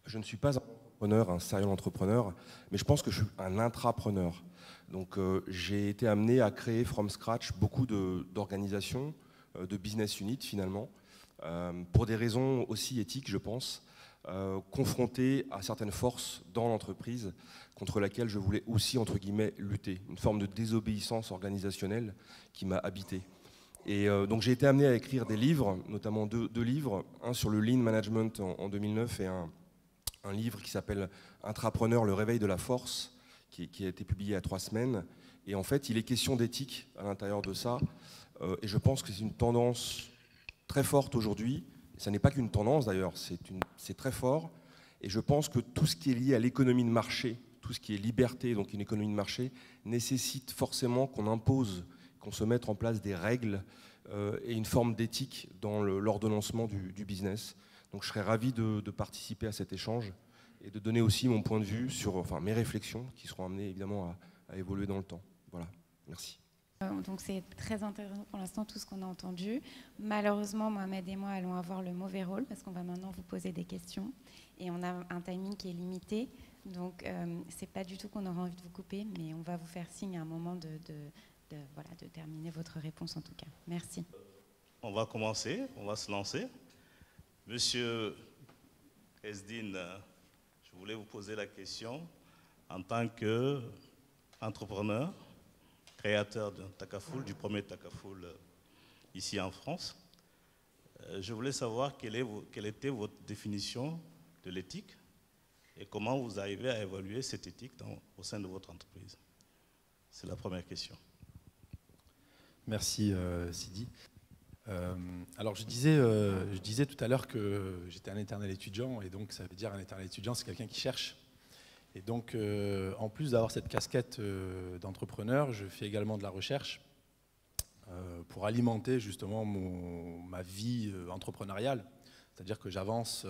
Je ne suis pas un entrepreneur entrepreneur, un serial entrepreneur, mais je pense que je suis un intrapreneur. Donc j'ai été amené à créer from scratch beaucoup d'organisations, de business units finalement, pour des raisons aussi éthiques, je pense, confronté à certaines forces dans l'entreprise contre laquelle je voulais aussi, entre guillemets, lutter. Une forme de désobéissance organisationnelle qui m'a habité. Et donc j'ai été amené à écrire des livres, notamment deux livres, un sur le lean management en 2009 et un livre qui s'appelle Intrapreneur, le réveil de la force, qui a été publié il y a 3 semaines. Et en fait, il est question d'éthique à l'intérieur de ça. Et je pense que c'est une tendance très forte aujourd'hui. Ça n'est pas qu'une tendance d'ailleurs, c'est très fort. Et je pense que tout ce qui est lié à l'économie de marché, tout ce qui est liberté, donc une économie de marché, nécessite forcément qu'on impose, qu'on se mette en place des règles et une forme d'éthique dans l'ordonnancement du business. Donc je serais ravi de participer à cet échange et de donner aussi mon point de vue sur mes réflexions qui seront amenées évidemment à évoluer dans le temps. Voilà, merci. Donc c'est très intéressant pour l'instant tout ce qu'on a entendu. Malheureusement, Mohamed et moi allons avoir le mauvais rôle parce qu'on va maintenant vous poser des questions et on a un timing qui est limité. Donc c'est pas du tout qu'on aura envie de vous couper, mais on va vous faire signe à un moment de terminer votre réponse en tout cas. Merci. On va commencer, on va se lancer. Monsieur Esdine, je voulais vous poser la question en tant qu'entrepreneur, créateur d'un Takaful, du premier Takaful ici en France. Je voulais savoir quelle était votre définition de l'éthique et comment vous arrivez à évaluer cette éthique au sein de votre entreprise. C'est la première question. Merci Sidi. Alors je disais tout à l'heure que j'étais un éternel étudiant, et donc ça veut dire un éternel étudiant, c'est quelqu'un qui cherche. Et donc en plus d'avoir cette casquette d'entrepreneur, je fais également de la recherche pour alimenter justement ma vie entrepreneuriale. C'est-à-dire que j'avance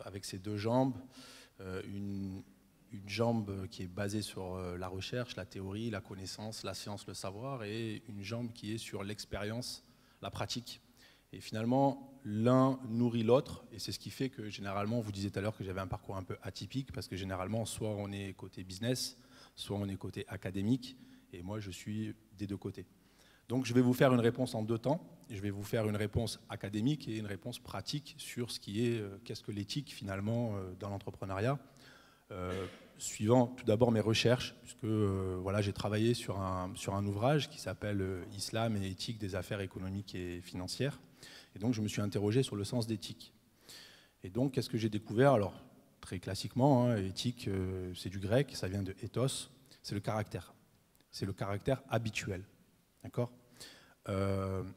avec ces 2 jambes, une jambe qui est basée sur la recherche, la théorie, la connaissance, la science, le savoir, et une jambe qui est sur l'expérience, la pratique. Et finalement, l'un nourrit l'autre, et c'est ce qui fait que généralement, vous disiez tout à l'heure que j'avais un parcours un peu atypique, parce que généralement, soit on est côté business, soit on est côté académique, et moi je suis des 2 côtés. Donc je vais vous faire une réponse en 2 temps. Je vais vous faire une réponse académique et une réponse pratique sur ce qui est, qu'est-ce que l'éthique finalement dans l'entrepreneuriat. Suivant tout d'abord mes recherches, puisque j'ai travaillé sur un ouvrage qui s'appelle « Islam et éthique des affaires économiques et financières ». Et donc je me suis interrogé sur le sens d'éthique. Et donc qu'est-ce que j'ai découvert? Alors très classiquement, éthique c'est du grec, ça vient de ethos, c'est le caractère. C'est le caractère habituel. D'accord?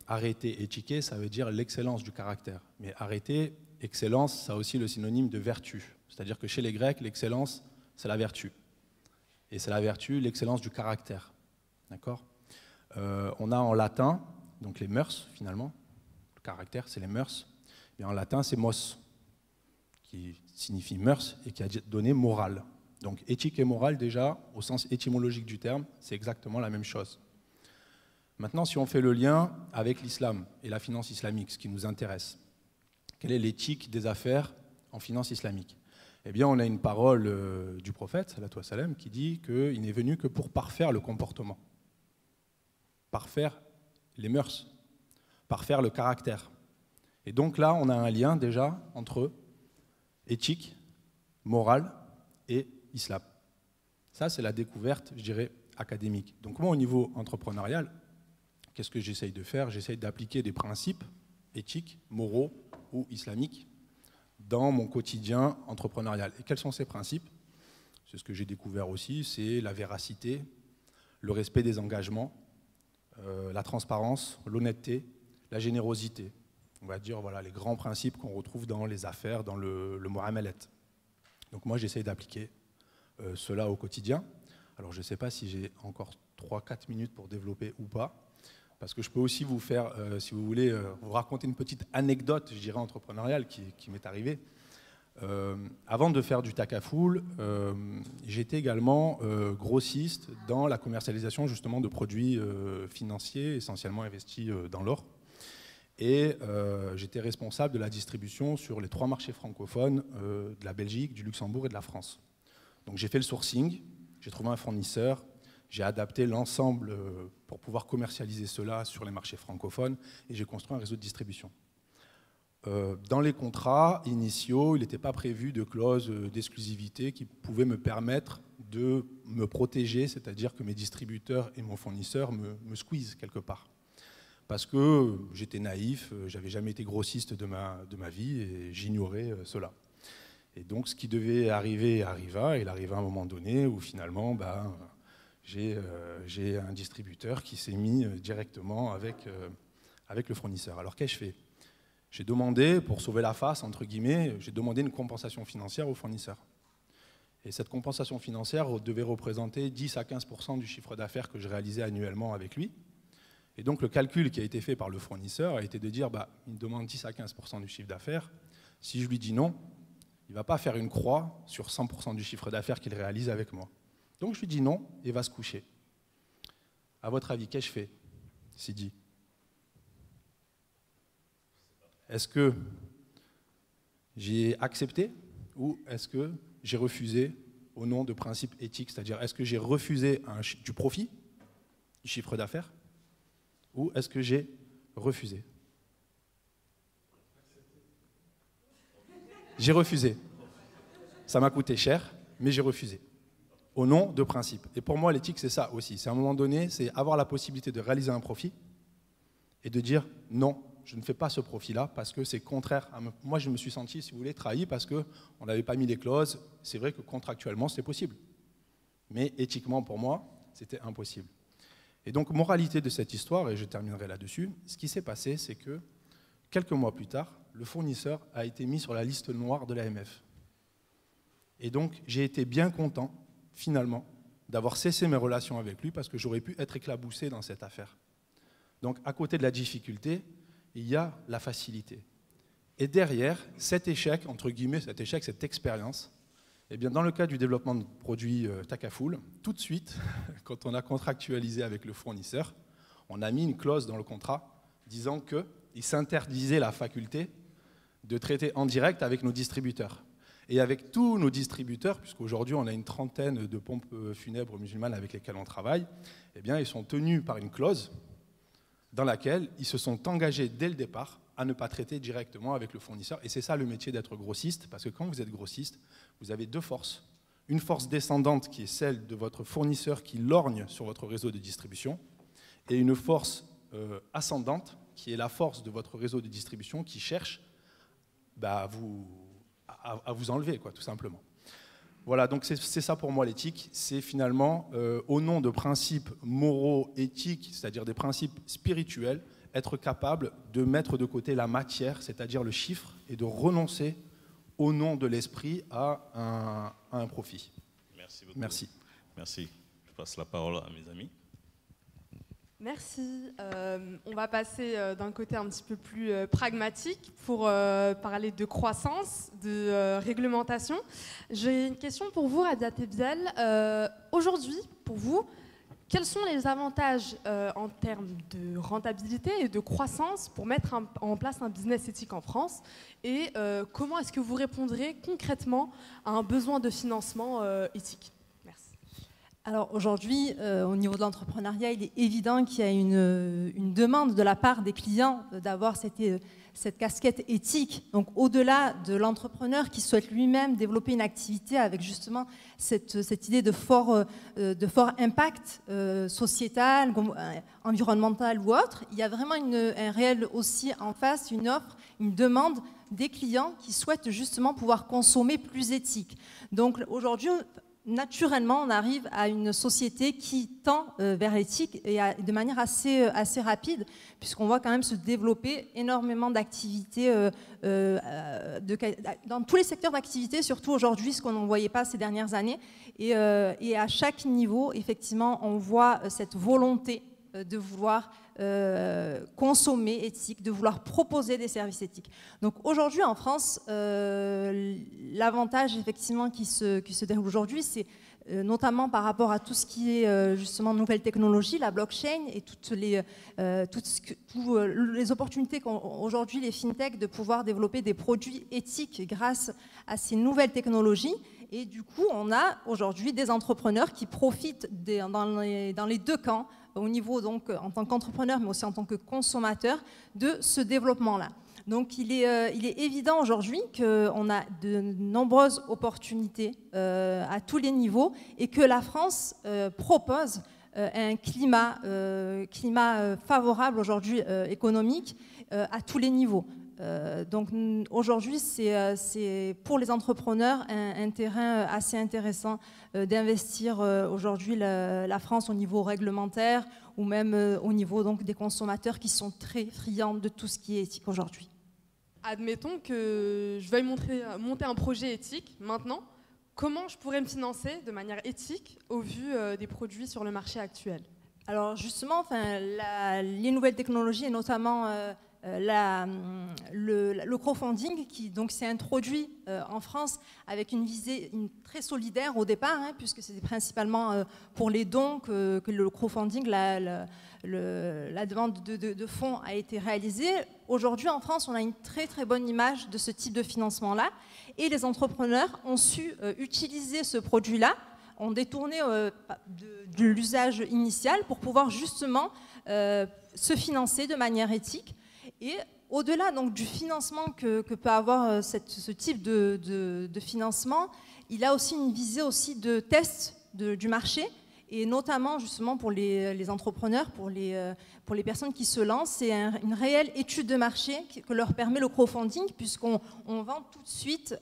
Arrêter, éthiquer, ça veut dire l'excellence du caractère. Mais arrêter, excellence, ça a aussi le synonyme de vertu. C'est-à-dire que chez les Grecs, l'excellence, c'est la vertu. Et c'est la vertu, l'excellence du caractère. D'accord? On a en latin, donc les mœurs finalement, le caractère, c'est les mœurs. Et en latin, c'est mos, qui signifie mœurs et qui a donné morale. Donc éthique et morale, déjà, au sens étymologique du terme, c'est exactement la même chose. Maintenant, si on fait le lien avec l'islam et la finance islamique, ce qui nous intéresse, quelle est l'éthique des affaires en finance islamique? Eh bien, on a une parole du prophète, sallallahu alayhi wa sallam, qui dit qu'il n'est venu que pour parfaire le comportement, parfaire les mœurs, parfaire le caractère. Et donc là, on a un lien déjà entre éthique, morale et islam. Ça, c'est la découverte, je dirais, académique. Donc moi, au niveau entrepreneurial, qu'est-ce que j'essaye de faire? J'essaye d'appliquer des principes éthiques, moraux ou islamiques dans mon quotidien entrepreneurial. Et quels sont ces principes? C'est ce que j'ai découvert aussi, c'est la véracité, le respect des engagements, la transparence, l'honnêteté, la générosité. On va dire voilà, les grands principes qu'on retrouve dans les affaires, dans le muamalat. Donc moi, j'essaye d'appliquer cela au quotidien. Alors je ne sais pas si j'ai encore 3-4 minutes pour développer ou pas, parce que je peux aussi vous faire, si vous voulez, vous raconter une petite anecdote, je dirais, entrepreneuriale qui m'est arrivée. Avant de faire du Takaful, j'étais également grossiste dans la commercialisation justement de produits financiers, essentiellement investis dans l'or. Et j'étais responsable de la distribution sur les 3 marchés francophones de la Belgique, du Luxembourg et de la France. Donc j'ai fait le sourcing, j'ai trouvé un fournisseur, j'ai adapté l'ensemble pour pouvoir commercialiser cela sur les marchés francophones et j'ai construit un réseau de distribution. Dans les contrats initiaux, il n'était pas prévu de clause d'exclusivité qui pouvait me permettre de me protéger, c'est-à-dire que mes distributeurs et mon fournisseur me squeezent quelque part. Parce que j'étais naïf, j'avais jamais été grossiste de ma vie et j'ignorais cela. Et donc ce qui devait arriver arriva, et il arriva à un moment donné où finalement j'ai un distributeur qui s'est mis directement avec le fournisseur. Alors qu'ai-je fait ? J'ai demandé, pour sauver la face, entre guillemets, j'ai demandé une compensation financière au fournisseur. Et cette compensation financière devait représenter 10 à 15% du chiffre d'affaires que je réalisais annuellement avec lui. Et donc le calcul qui a été fait par le fournisseur a été de dire, il me demande 10 à 15% du chiffre d'affaires. Si je lui dis non, il ne va pas faire une croix sur 100% du chiffre d'affaires qu'il réalise avec moi. Donc je lui dis non et va se coucher. À votre avis, qu'ai-je fait, Sidi ? Est-ce que j'ai accepté ou est-ce que j'ai refusé au nom de principes éthiques? C'est-à-dire, est-ce que j'ai refusé du profit, du chiffre d'affaires, ou est-ce que j'ai refusé? J'ai refusé. Ça m'a coûté cher, mais j'ai refusé. Au nom de principes. Et pour moi, l'éthique, c'est ça aussi. C'est à un moment donné, c'est avoir la possibilité de réaliser un profit et de dire non, je ne fais pas ce profit-là parce que c'est contraire à moi. Je me suis senti, si vous voulez, trahi parce qu'on n'avait pas mis les clauses. C'est vrai que contractuellement, c'est possible. Mais éthiquement, pour moi, c'était impossible. Et donc, moralité de cette histoire, et je terminerai là-dessus, ce qui s'est passé, c'est que quelques mois plus tard, le fournisseur a été mis sur la liste noire de l'AMF. Et donc, j'ai été bien content, finalement, d'avoir cessé mes relations avec lui parce que j'aurais pu être éclaboussé dans cette affaire. Donc, à côté de la difficulté, il y a la facilité. Et derrière, cet échec, entre guillemets, cette expérience, eh bien, dans le cas du développement de produits Takaful, tout de suite, quand on a contractualisé avec le fournisseur, on a mis une clause dans le contrat disant qu'il s'interdisait la faculté de traiter en direct avec nos distributeurs. Et avec tous nos distributeurs, puisqu'aujourd'hui on a une trentaine de pompes funèbres musulmanes avec lesquelles on travaille, eh bien, ils sont tenus par une clause dans laquelle ils se sont engagés dès le départ à ne pas traiter directement avec le fournisseur. Et c'est ça le métier d'être grossiste, parce que quand vous êtes grossiste, vous avez deux forces. Une force descendante qui est celle de votre fournisseur qui lorgne sur votre réseau de distribution, et une force ascendante qui est la force de votre réseau de distribution qui cherche à vous enlever, tout simplement. Voilà, donc c'est ça pour moi l'éthique, c'est finalement, au nom de principes moraux, éthiques, c'est-à-dire des principes spirituels, être capable de mettre de côté la matière, c'est-à-dire le chiffre, et de renoncer au nom de l'esprit à un profit. Merci beaucoup. Merci. Merci. Je passe la parole à mes amis. Merci. On va passer d'un côté un petit peu plus pragmatique pour parler de croissance, de réglementation. J'ai une question pour vous, Rabia Tebiel. Aujourd'hui, pour vous, quels sont les avantages en termes de rentabilité et de croissance pour mettre en place un business éthique en France? Et comment est-ce que vous répondrez concrètement à un besoin de financement éthique? Alors aujourd'hui, au niveau de l'entrepreneuriat, il est évident qu'il y a une demande de la part des clients d'avoir cette casquette éthique. Donc au-delà de l'entrepreneur qui souhaite lui-même développer une activité avec justement cette idée de fort impact sociétal, environnemental ou autre, il y a vraiment un réel aussi en face, une offre, une demande des clients qui souhaitent justement pouvoir consommer plus éthique. Donc aujourd'hui, naturellement, on arrive à une société qui tend vers l'éthique et de manière assez rapide, puisqu'on voit quand même se développer énormément d'activités dans tous les secteurs d'activité, surtout aujourd'hui, ce qu'on ne voyait pas ces dernières années. Et à chaque niveau, effectivement, on voit cette volonté de vouloir consommer éthique, de vouloir proposer des services éthiques. Donc aujourd'hui en France, l'avantage effectivement qui se déroule aujourd'hui, c'est notamment par rapport à tout ce qui est justement nouvelles technologies, la blockchain et toutes les opportunités qu'ont aujourd'hui les fintechs de pouvoir développer des produits éthiques grâce à ces nouvelles technologies. Et du coup, on a aujourd'hui des entrepreneurs qui profitent dans les deux camps, au niveau donc en tant qu'entrepreneur, mais aussi en tant que consommateur, de ce développement-là. Donc il est évident aujourd'hui qu'on a de nombreuses opportunités à tous les niveaux et que la France propose un climat favorable aujourd'hui économique à tous les niveaux. Donc aujourd'hui, c'est pour les entrepreneurs un terrain assez intéressant d'investir aujourd'hui la France au niveau réglementaire ou même au niveau donc, des consommateurs qui sont très friands de tout ce qui est éthique aujourd'hui. Admettons que je veuille monter un projet éthique maintenant. Comment je pourrais me financer de manière éthique au vu des produits sur le marché actuel? Alors justement, les nouvelles technologies et notamment le crowdfunding qui donc s'est introduit en France avec une visée très solidaire au départ, puisque c'était principalement pour les dons que le crowdfunding, la demande de fonds a été réalisée. Aujourd'hui en France, on a une très très bonne image de ce type de financement-là et les entrepreneurs ont su utiliser ce produit-là, ont détourné de l'usage initial pour pouvoir justement se financer de manière éthique. Et au-delà donc du financement que peut avoir ce type de financement, il a aussi une visée aussi de test du marché et notamment justement pour les entrepreneurs, pour les personnes qui se lancent, c'est une réelle étude de marché que leur permet le crowdfunding puisqu'on vend tout de suite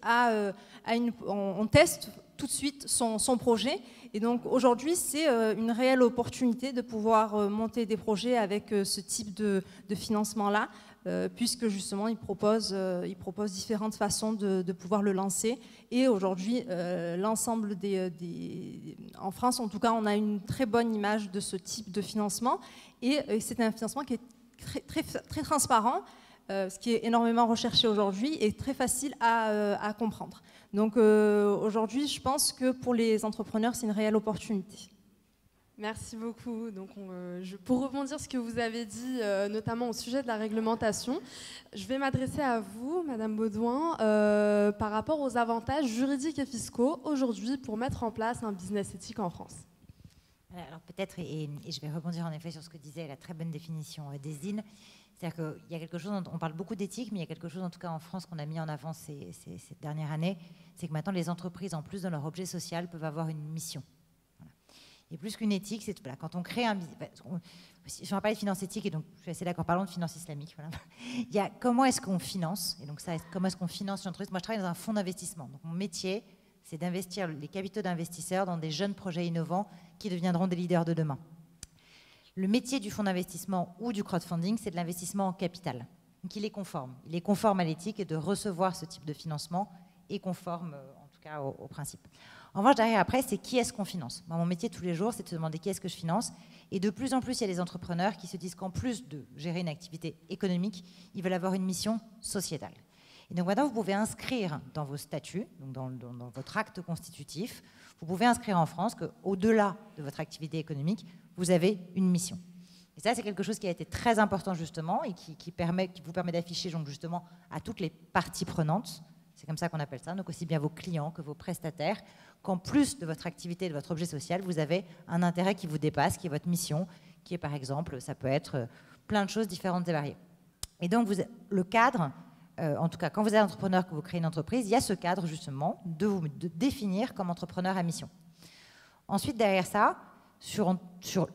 on teste tout de suite son projet. Et donc aujourd'hui, c'est une réelle opportunité de pouvoir monter des projets avec ce type de financement-là, puisque justement, il propose différentes façons de pouvoir le lancer. Et aujourd'hui, l'ensemble en France, en tout cas, on a une très bonne image de ce type de financement. Et c'est un financement qui est très, très, très transparent, ce qui est énormément recherché aujourd'hui et très facile à comprendre. Donc aujourd'hui, je pense que pour les entrepreneurs, c'est une réelle opportunité. Merci beaucoup. Donc, pour rebondir sur ce que vous avez dit, notamment au sujet de la réglementation, je vais m'adresser à vous, Madame Baudouin, par rapport aux avantages juridiques et fiscaux aujourd'hui pour mettre en place un business éthique en France. Alors peut-être, et je vais rebondir en effet sur ce que disait la très bonne définition d'Esdine, c'est-à-dire qu'il y a quelque chose, on parle beaucoup d'éthique, mais il y a quelque chose en tout cas en France qu'on a mis en avant ces dernières années, c'est que maintenant les entreprises, en plus de leur objet social, peuvent avoir une mission. Voilà. Et plus qu'une éthique, c'est voilà, quand on crée un... Je vais parler de finance éthique, et donc je suis assez d'accord, parlons de finance islamique. Voilà. Il y a comment est-ce qu'on finance, et donc ça, comment est-ce qu'on finance une entreprise. Moi, je travaille dans un fonds d'investissement, donc mon métier, c'est d'investir les capitaux d'investisseurs dans des jeunes projets innovants qui deviendront des leaders de demain. Le métier du fonds d'investissement ou du crowdfunding, c'est de l'investissement en capital. Donc il est conforme. Il est conforme à l'éthique et de recevoir ce type de financement est conforme, en tout cas, au principe. En revanche, derrière, après, c'est qui est-ce qu'on finance. Moi, mon métier tous les jours, c'est de se demander qui est-ce que je finance. Et de plus en plus, il y a des entrepreneurs qui se disent qu'en plus de gérer une activité économique, ils veulent avoir une mission sociétale. Et donc maintenant, vous pouvez inscrire dans vos statuts, donc dans votre acte constitutif, vous pouvez inscrire en France qu'au-delà de votre activité économique, vous avez une mission. Et ça, c'est quelque chose qui a été très important justement et qui vous permet d'afficher donc, justement à toutes les parties prenantes, c'est comme ça qu'on appelle ça, donc aussi bien vos clients que vos prestataires, qu'en plus de votre activité et de votre objet social, vous avez un intérêt qui vous dépasse, qui est votre mission, qui est par exemple, ça peut être plein de choses différentes et variées. Et donc le cadre, en tout cas quand vous êtes entrepreneur, que vous créez une entreprise, il y a ce cadre justement de vous définir comme entrepreneur à mission. Ensuite, derrière ça, sur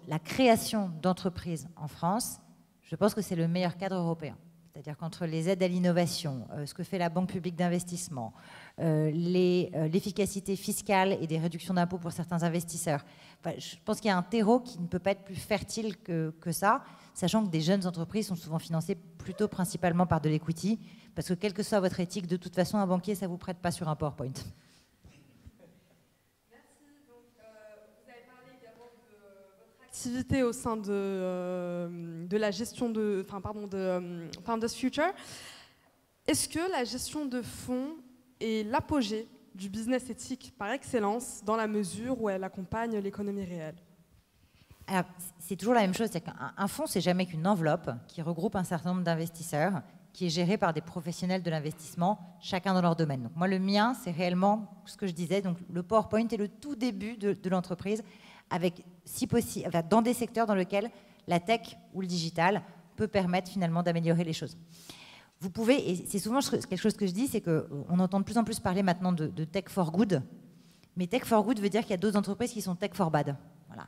la création d'entreprises en France, je pense que c'est le meilleur cadre européen. C'est-à-dire qu'entre les aides à l'innovation, ce que fait la Banque publique d'investissement, l'efficacité fiscale et des réductions d'impôts pour certains investisseurs, je pense qu'il y a un terreau qui ne peut pas être plus fertile que ça, sachant que des jeunes entreprises sont souvent financées plutôt principalement par de l'equity, parce que quelle que soit votre éthique, de toute façon, un banquier, ça ne vous prête pas sur un PowerPoint. Activité au sein de la gestion de Founders Future. Est-ce que la gestion de fonds est l'apogée du business éthique par excellence dans la mesure où elle accompagne l'économie réelle? Alors, c'est toujours la même chose, c'est qu'un fonds, c'est jamais qu'une enveloppe qui regroupe un certain nombre d'investisseurs, qui est gérée par des professionnels de l'investissement, chacun dans leur domaine. Donc moi, le mien, c'est réellement ce que je disais, donc le PowerPoint est le tout début de l'entreprise, avec, si possible, enfin, dans des secteurs dans lesquels la tech ou le digital peut permettre finalement d'améliorer les choses. Vous pouvez, et c'est souvent quelque chose que je dis, c'est qu'on entend de plus en plus parler maintenant de tech for good, mais tech for good veut dire qu'il y a d'autres entreprises qui sont tech for bad. Voilà.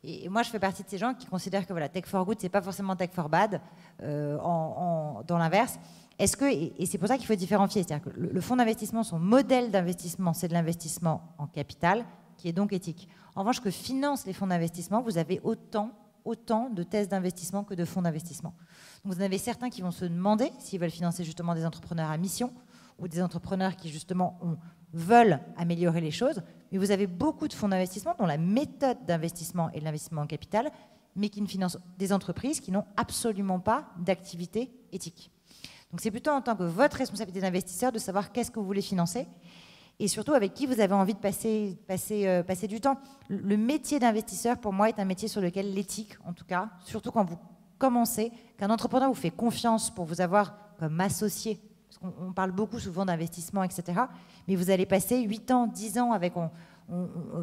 Et moi, je fais partie de ces gens qui considèrent que voilà, tech for good, c'est pas forcément tech for bad, dans l'inverse. Est-ce que, et c'est pour ça qu'il faut différencier, c'est-à-dire que le fonds d'investissement, son modèle d'investissement, c'est de l'investissement en capital, qui est donc éthique. En revanche, que financent les fonds d'investissement, vous avez autant de thèses d'investissement que de fonds d'investissement. Donc vous en avez certains qui vont se demander s'ils veulent financer justement des entrepreneurs à mission ou des entrepreneurs qui justement veulent améliorer les choses, mais vous avez beaucoup de fonds d'investissement dont la méthode d'investissement est l'investissement en capital, mais qui ne financent des entreprises qui n'ont absolument pas d'activité éthique. Donc c'est plutôt en tant que votre responsabilité d'investisseur de savoir qu'est-ce que vous voulez financer et surtout avec qui vous avez envie de passer du temps. Le métier d'investisseur, pour moi, est un métier sur lequel l'éthique, en tout cas, surtout quand vous commencez, qu'un entrepreneur vous fait confiance pour vous avoir comme associé, parce qu'on parle beaucoup souvent d'investissement, etc., mais vous allez passer 8 ans, 10 ans avec...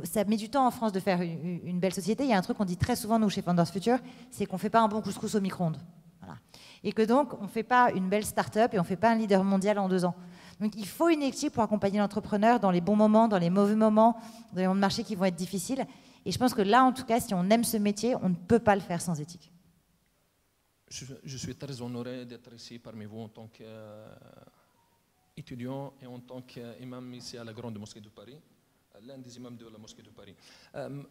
ça met du temps en France de faire une belle société. Il y a un truc qu'on dit très souvent, nous, chez Founders Future, c'est qu'on ne fait pas un bon couscous au micro-ondes. Voilà. Et que donc, on ne fait pas une belle start-up et on ne fait pas un leader mondial en 2 ans. Donc, il faut une équipe pour accompagner l'entrepreneur dans les bons moments, dans les mauvais moments, dans les moments de marché qui vont être difficiles. Et je pense que là, en tout cas, si on aime ce métier, on ne peut pas le faire sans éthique. Je suis très honoré d'être ici parmi vous en tant qu'étudiant et en tant qu'imam ici à la Grande Mosquée de Paris, l'un des imams de la Mosquée de Paris.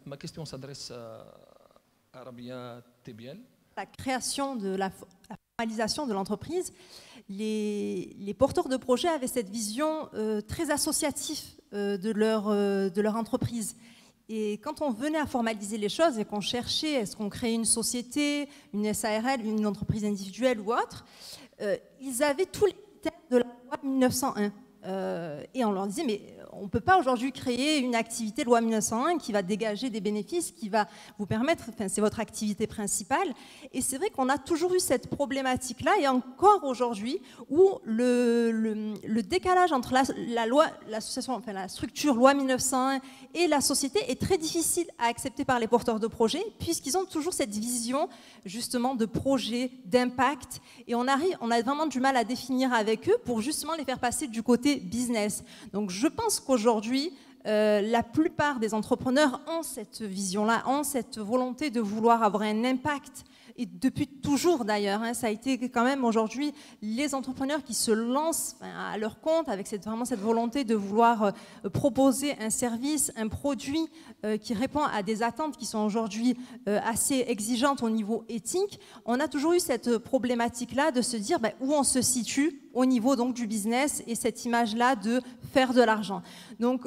Ma question s'adresse à Rabia Tebiel. La création de la formalisation de l'entreprise, les porteurs de projets avaient cette vision très associative de leur entreprise. Et quand on venait à formaliser les choses et qu'on cherchait, est-ce qu'on créait une société, une SARL, une entreprise individuelle ou autre, ils avaient tous les critères de la loi 1901. Et on leur disait, mais on ne peut pas aujourd'hui créer une activité loi 1901 qui va dégager des bénéfices, qui va vous permettre, enfin, c'est votre activité principale. Et c'est vrai qu'on a toujours eu cette problématique-là, et encore aujourd'hui, où le décalage entre la loi, l'association, enfin, la structure loi 1901 et la société est très difficile à accepter par les porteurs de projets, puisqu'ils ont toujours cette vision justement de projet, d'impact, et on a vraiment du mal à définir avec eux pour justement les faire passer du côté business. Donc je pense qu'aujourd'hui, la plupart des entrepreneurs ont cette vision-là, ont cette volonté de vouloir avoir un impact. Et depuis toujours d'ailleurs, hein, ça a été quand même aujourd'hui les entrepreneurs qui se lancent à leur compte avec vraiment cette volonté de vouloir proposer un service, un produit qui répond à des attentes qui sont aujourd'hui assez exigeantes au niveau éthique. On a toujours eu cette problématique-là de se dire où on se situe au niveau donc du business et cette image-là de faire de l'argent. Donc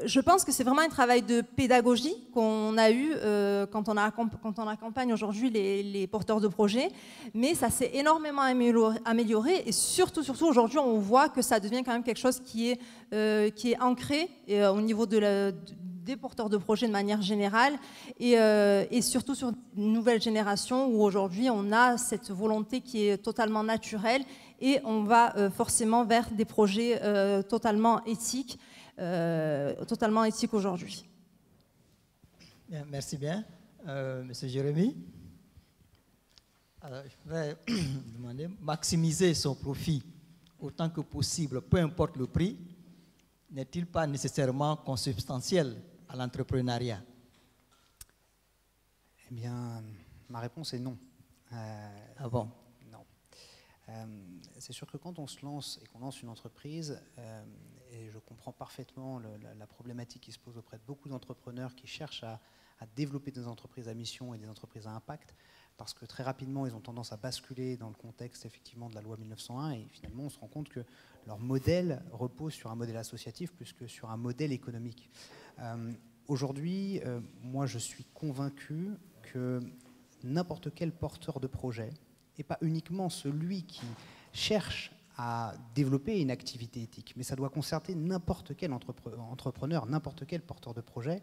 je pense que c'est vraiment un travail de pédagogie qu'on a eu quand on accompagne aujourd'hui les porteurs de projets, mais ça s'est énormément amélioré et surtout aujourd'hui on voit que ça devient quand même quelque chose qui est ancré au niveau des porteurs de projets de manière générale et surtout sur une nouvelle génération où aujourd'hui on a cette volonté qui est totalement naturelle et on va forcément vers des projets totalement éthiques aujourd'hui. Bien, merci bien. Monsieur Jérémy, alors, je voudrais demander, maximiser son profit autant que possible, peu importe le prix, n'est-il pas nécessairement consubstantiel à l'entrepreneuriat? Eh bien, ma réponse est non. Ah bon? Non. C'est sûr que quand on se lance et qu'on lance une entreprise, et je comprends parfaitement la problématique qui se pose auprès de beaucoup d'entrepreneurs qui cherchent à développer des entreprises à mission et des entreprises à impact, parce que très rapidement, ils ont tendance à basculer dans le contexte effectivement de la loi 1901 et finalement, on se rend compte que leur modèle repose sur un modèle associatif plus que sur un modèle économique. Aujourd'hui, moi, je suis convaincu que n'importe quel porteur de projet, et pas uniquement celui qui cherche à développer une activité éthique, mais ça doit concerner n'importe quel entrepreneur, n'importe quel porteur de projet,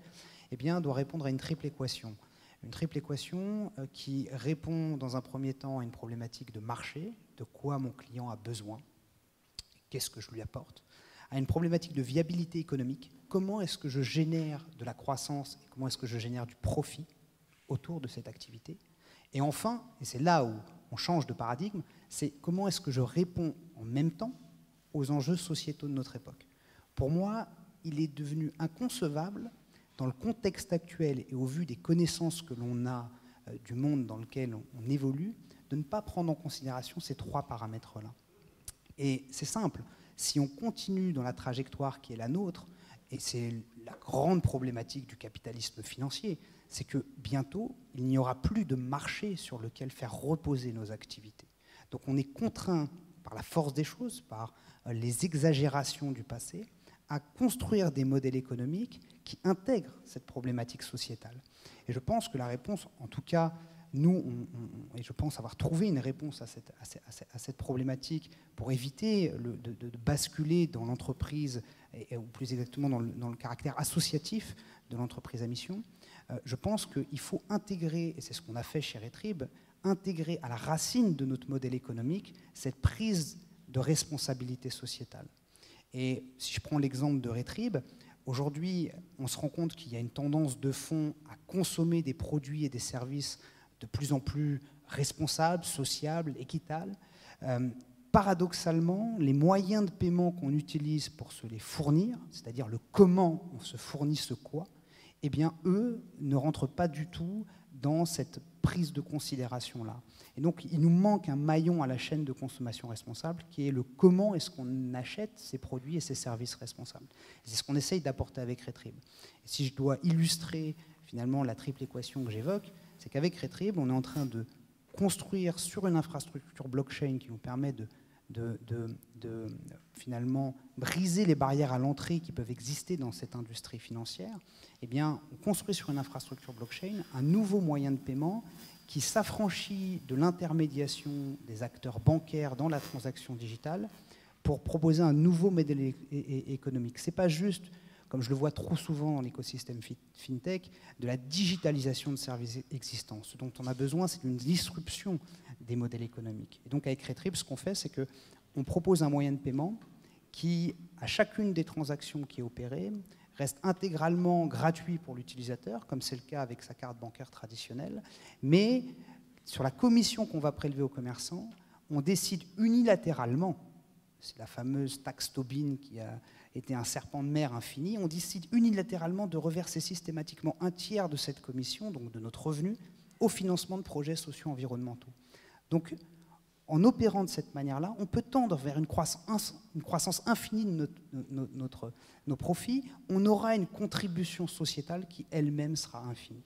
eh bien, doit répondre à une triple équation. Une triple équation qui répond dans un premier temps à une problématique de marché, de quoi mon client a besoin, qu'est-ce que je lui apporte, à une problématique de viabilité économique, comment est-ce que je génère de la croissance et comment est-ce que je génère du profit autour de cette activité. Et enfin, et c'est là où on change de paradigme, c'est comment est-ce que je réponds en même temps aux enjeux sociétaux de notre époque. Pour moi, il est devenu inconcevable, dans le contexte actuel et au vu des connaissances que l'on a du monde dans lequel on évolue, de ne pas prendre en considération ces trois paramètres-là. Et c'est simple, si on continue dans la trajectoire qui est la nôtre, et c'est la grande problématique du capitalisme financier, c'est que bientôt, il n'y aura plus de marché sur lequel faire reposer nos activités. Donc on est contraint par la force des choses, par les exagérations du passé, à construire des modèles économiques qui intègrent cette problématique sociétale. Et je pense que la réponse, en tout cas, nous, et je pense avoir trouvé une réponse à cette problématique pour éviter de basculer dans l'entreprise, ou plus exactement dans le caractère associatif de l'entreprise à mission. Je pense qu'il faut intégrer, et c'est ce qu'on a fait chez Retrib, intégrer à la racine de notre modèle économique cette prise de responsabilité sociétale. Et si je prends l'exemple de Retrib, aujourd'hui, on se rend compte qu'il y a une tendance de fond à consommer des produits et des services de plus en plus responsables, sociables, équitables. Paradoxalement, les moyens de paiement qu'on utilise pour se les fournir, c'est-à-dire le comment on se fournit ce quoi, eh bien, eux ne rentrent pas du tout dans cette prise de considération-là. Et donc, il nous manque un maillon à la chaîne de consommation responsable qui est le comment est-ce qu'on achète ces produits et ces services responsables. C'est ce qu'on essaye d'apporter avec Retrib. Et si je dois illustrer finalement la triple équation que j'évoque, c'est qu'avec Retrib, on est en train de construire sur une infrastructure blockchain qui nous permet de finalement briser les barrières à l'entrée qui peuvent exister dans cette industrie financière. Eh bien, on construit sur une infrastructure blockchain un nouveau moyen de paiement qui s'affranchit de l'intermédiation des acteurs bancaires dans la transaction digitale pour proposer un nouveau modèle économique. Ce n'est pas juste, comme je le vois trop souvent dans l'écosystème FinTech, de la digitalisation de services existants. Ce dont on a besoin, c'est une disruption des modèles économiques. Et donc avec Retrib, ce qu'on fait, c'est qu'on propose un moyen de paiement qui, à chacune des transactions qui est opérée, reste intégralement gratuit pour l'utilisateur, comme c'est le cas avec sa carte bancaire traditionnelle, mais sur la commission qu'on va prélever aux commerçants, on décide unilatéralement, c'est la fameuse taxe Tobin qui a été un serpent de mer infini, on décide unilatéralement de reverser systématiquement un tiers de cette commission, donc de notre revenu, au financement de projets socio-environnementaux. Donc, en opérant de cette manière-là, on peut tendre vers une croissance infinie de nos profits. On aura une contribution sociétale qui elle-même sera infinie.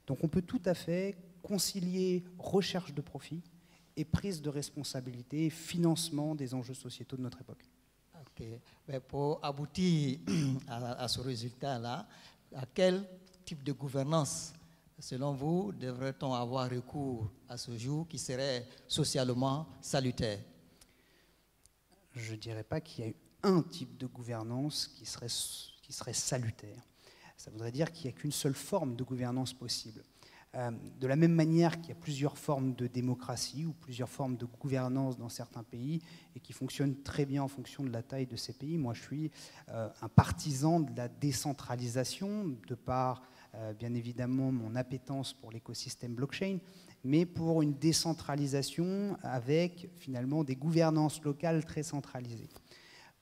Donc on peut tout à fait concilier recherche de profit et prise de responsabilité, financement des enjeux sociétaux de notre époque. Ok. Mais pour aboutir à ce résultat-là, à quel type de gouvernance, selon vous, devrait-on avoir recours à ce jour qui serait socialement salutaire? Je ne dirais pas qu'il y a eu un type de gouvernance qui serait salutaire. Ça voudrait dire qu'il n'y a qu'une seule forme de gouvernance possible. De la même manière qu'il y a plusieurs formes de démocratie ou plusieurs formes de gouvernance dans certains pays et qui fonctionnent très bien en fonction de la taille de ces pays, moi je suis un partisan de la décentralisation de par bien évidemment mon appétence pour l'écosystème blockchain, mais pour une décentralisation avec finalement des gouvernances locales très centralisées.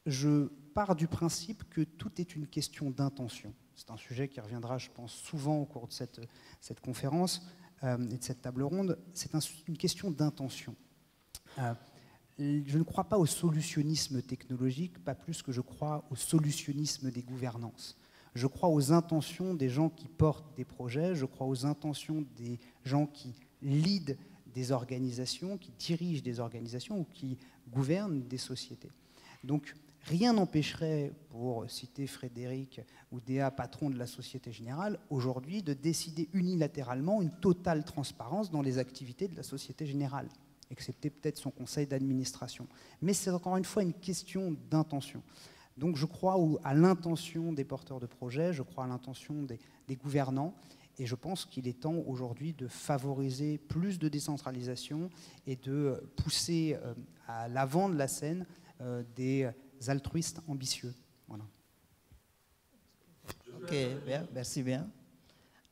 Je pars du principe que tout est une question d'intention. C'est un sujet qui reviendra, je pense, souvent au cours de cette conférence et de cette table ronde. C'est une question d'intention. Je ne crois pas au solutionnisme technologique, pas plus que je crois au solutionnisme des gouvernances. Je crois aux intentions des gens qui portent des projets, je crois aux intentions des gens qui lead des organisations, qui dirigent des organisations ou qui gouvernent des sociétés. Donc, rien n'empêcherait, pour citer Frédéric Oudéa, patron de la Société Générale, aujourd'hui de décider unilatéralement une totale transparence dans les activités de la Société Générale. excepté peut-être son conseil d'administration. Mais c'est encore une fois une question d'intention. Donc je crois à l'intention des porteurs de projets, je crois à l'intention des gouvernants, et je pense qu'il est temps aujourd'hui de favoriser plus de décentralisation et de pousser à l'avant de la scène des altruistes ambitieux. Voilà. Ok, bien, merci bien.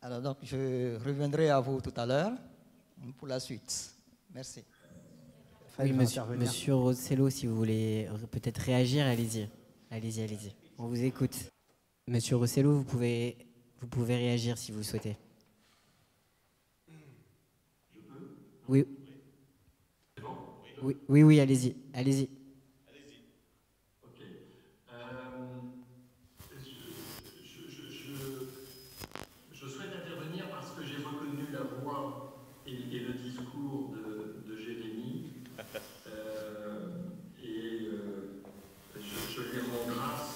Alors donc je reviendrai à vous tout à l'heure pour la suite. Merci. Oui, monsieur Rossello, si vous voulez peut-être réagir, allez-y. Allez-y, allez-y. On vous écoute. Monsieur Rossello, vous pouvez réagir si vous le souhaitez. Je peux? Oui. C'est bon? Oui, allez-y. Allez-y. Allez-y. Ok. Je souhaite intervenir parce que j'ai reconnu la voix et le discours de Jérémy. Je lui rends grâce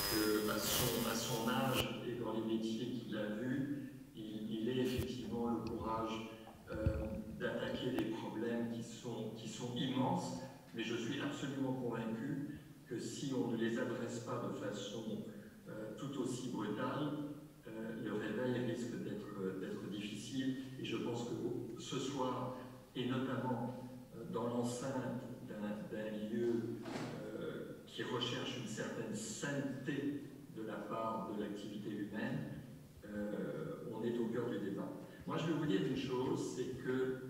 qu'à son âge et dans les métiers qu'il a vus, il ait effectivement le courage d'attaquer des problèmes qui sont immenses, mais je suis absolument convaincu que si on ne les adresse pas de façon tout aussi brutale, le réveil risque d'être difficile. Et je pense que ce soir, et notamment dans l'enceinte d'un lieu qui recherche une certaine sainteté de la part de l'activité humaine, on est au cœur du débat. Moi, je vais vous dire une chose, c'est que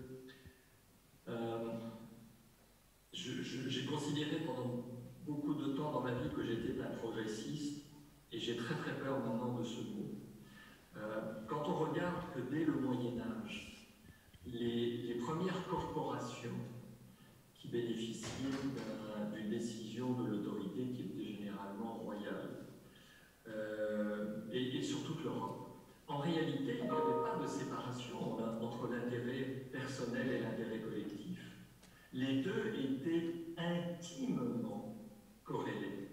j'ai considéré pendant beaucoup de temps dans ma vie que j'étais un progressiste, et j'ai très très peur maintenant de ce mot. Quand on regarde que dès le Moyen-Âge, les premières corporations qui bénéficiaient d'une décision de l'autorité qui était généralement royale, et sur toute l'Europe, en réalité, il n'y avait pas de séparation entre l'intérêt personnel et l'intérêt collectif. Les deux étaient intimement corrélés.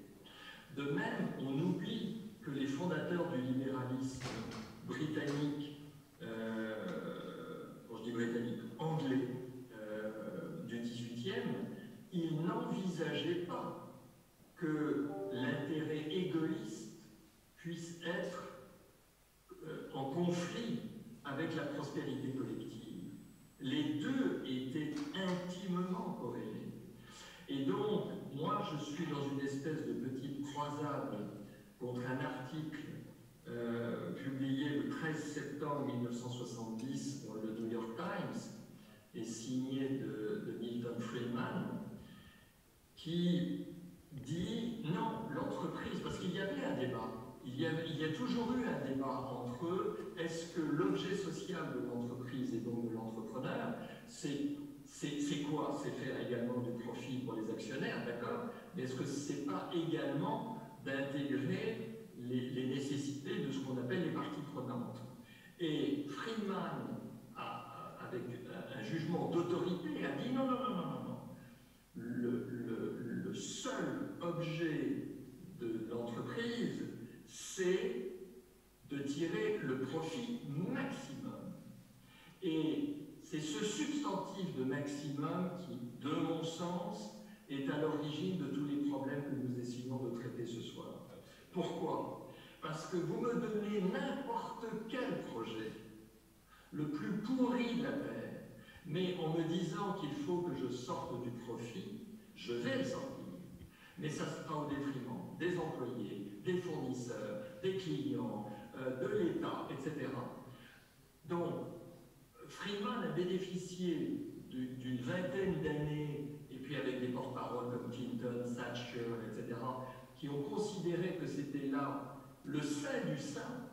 De même, on oublie que les fondateurs du libéralisme britannique, quand je dis britannique, anglais, du XVIIIe, ils n'envisageaient pas que l'intérêt égoïste puisse être en conflit avec la prospérité collective. Les deux étaient intimement corrélés. Et donc, moi, je suis dans une espèce de petite croisade contre un article publié le 13 septembre 1970 dans le New York Times et signé de Milton Friedman, qui dit non, l'entreprise, parce qu'il y avait un débat, il y a toujours eu un débat entre eux, est-ce que l'objet social de l'entreprise et donc de l'entrepreneur, c'est quoi? C'est faire également du profit pour les actionnaires, d'accord? Mais est-ce que c'est pas également d'intégrer les nécessités de ce qu'on appelle les parties prenantes? Et Friedman, avec un jugement d'autorité, a dit non. Le seul objet de l'entreprise, c'est de tirer le profit maximum. Et c'est ce substantif de maximum qui, de mon sens, est à l'origine de tous les problèmes que nous essayons de traiter ce soir. Pourquoi? Parce que vous me donnez n'importe quel projet, le plus pourri de la Terre, mais en me disant qu'il faut que je sorte du profit, je vais le sortir. Mais ça sera au détriment des employés, des fournisseurs, des clients, de l'État, etc. Donc, Friedman a bénéficié d'une vingtaine d'années, et puis avec des porte-paroles comme Clinton, Thatcher, etc., qui ont considéré que c'était là le saint du saint.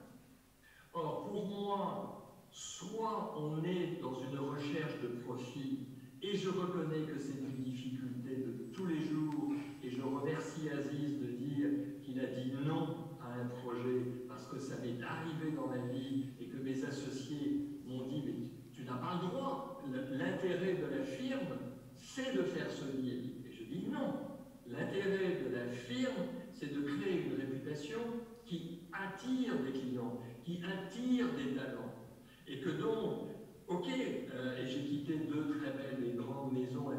Or, pour moi, soit on est dans une recherche de profit, et je reconnais que c'est une difficulté de tous les jours, et je remercie Aziz de dire qu'il a dit non à un projet, parce que ça m'est arrivé dans ma vie, et que mes associés m'ont dit, mais tu n'as pas le droit, l'intérêt de la firme, c'est de faire ce deal. Et je dis non, l'intérêt de la firme, c'est de créer une réputation qui attire des clients, qui attire des talents. Et que donc, ok, et j'ai quitté deux très belles et grandes maisons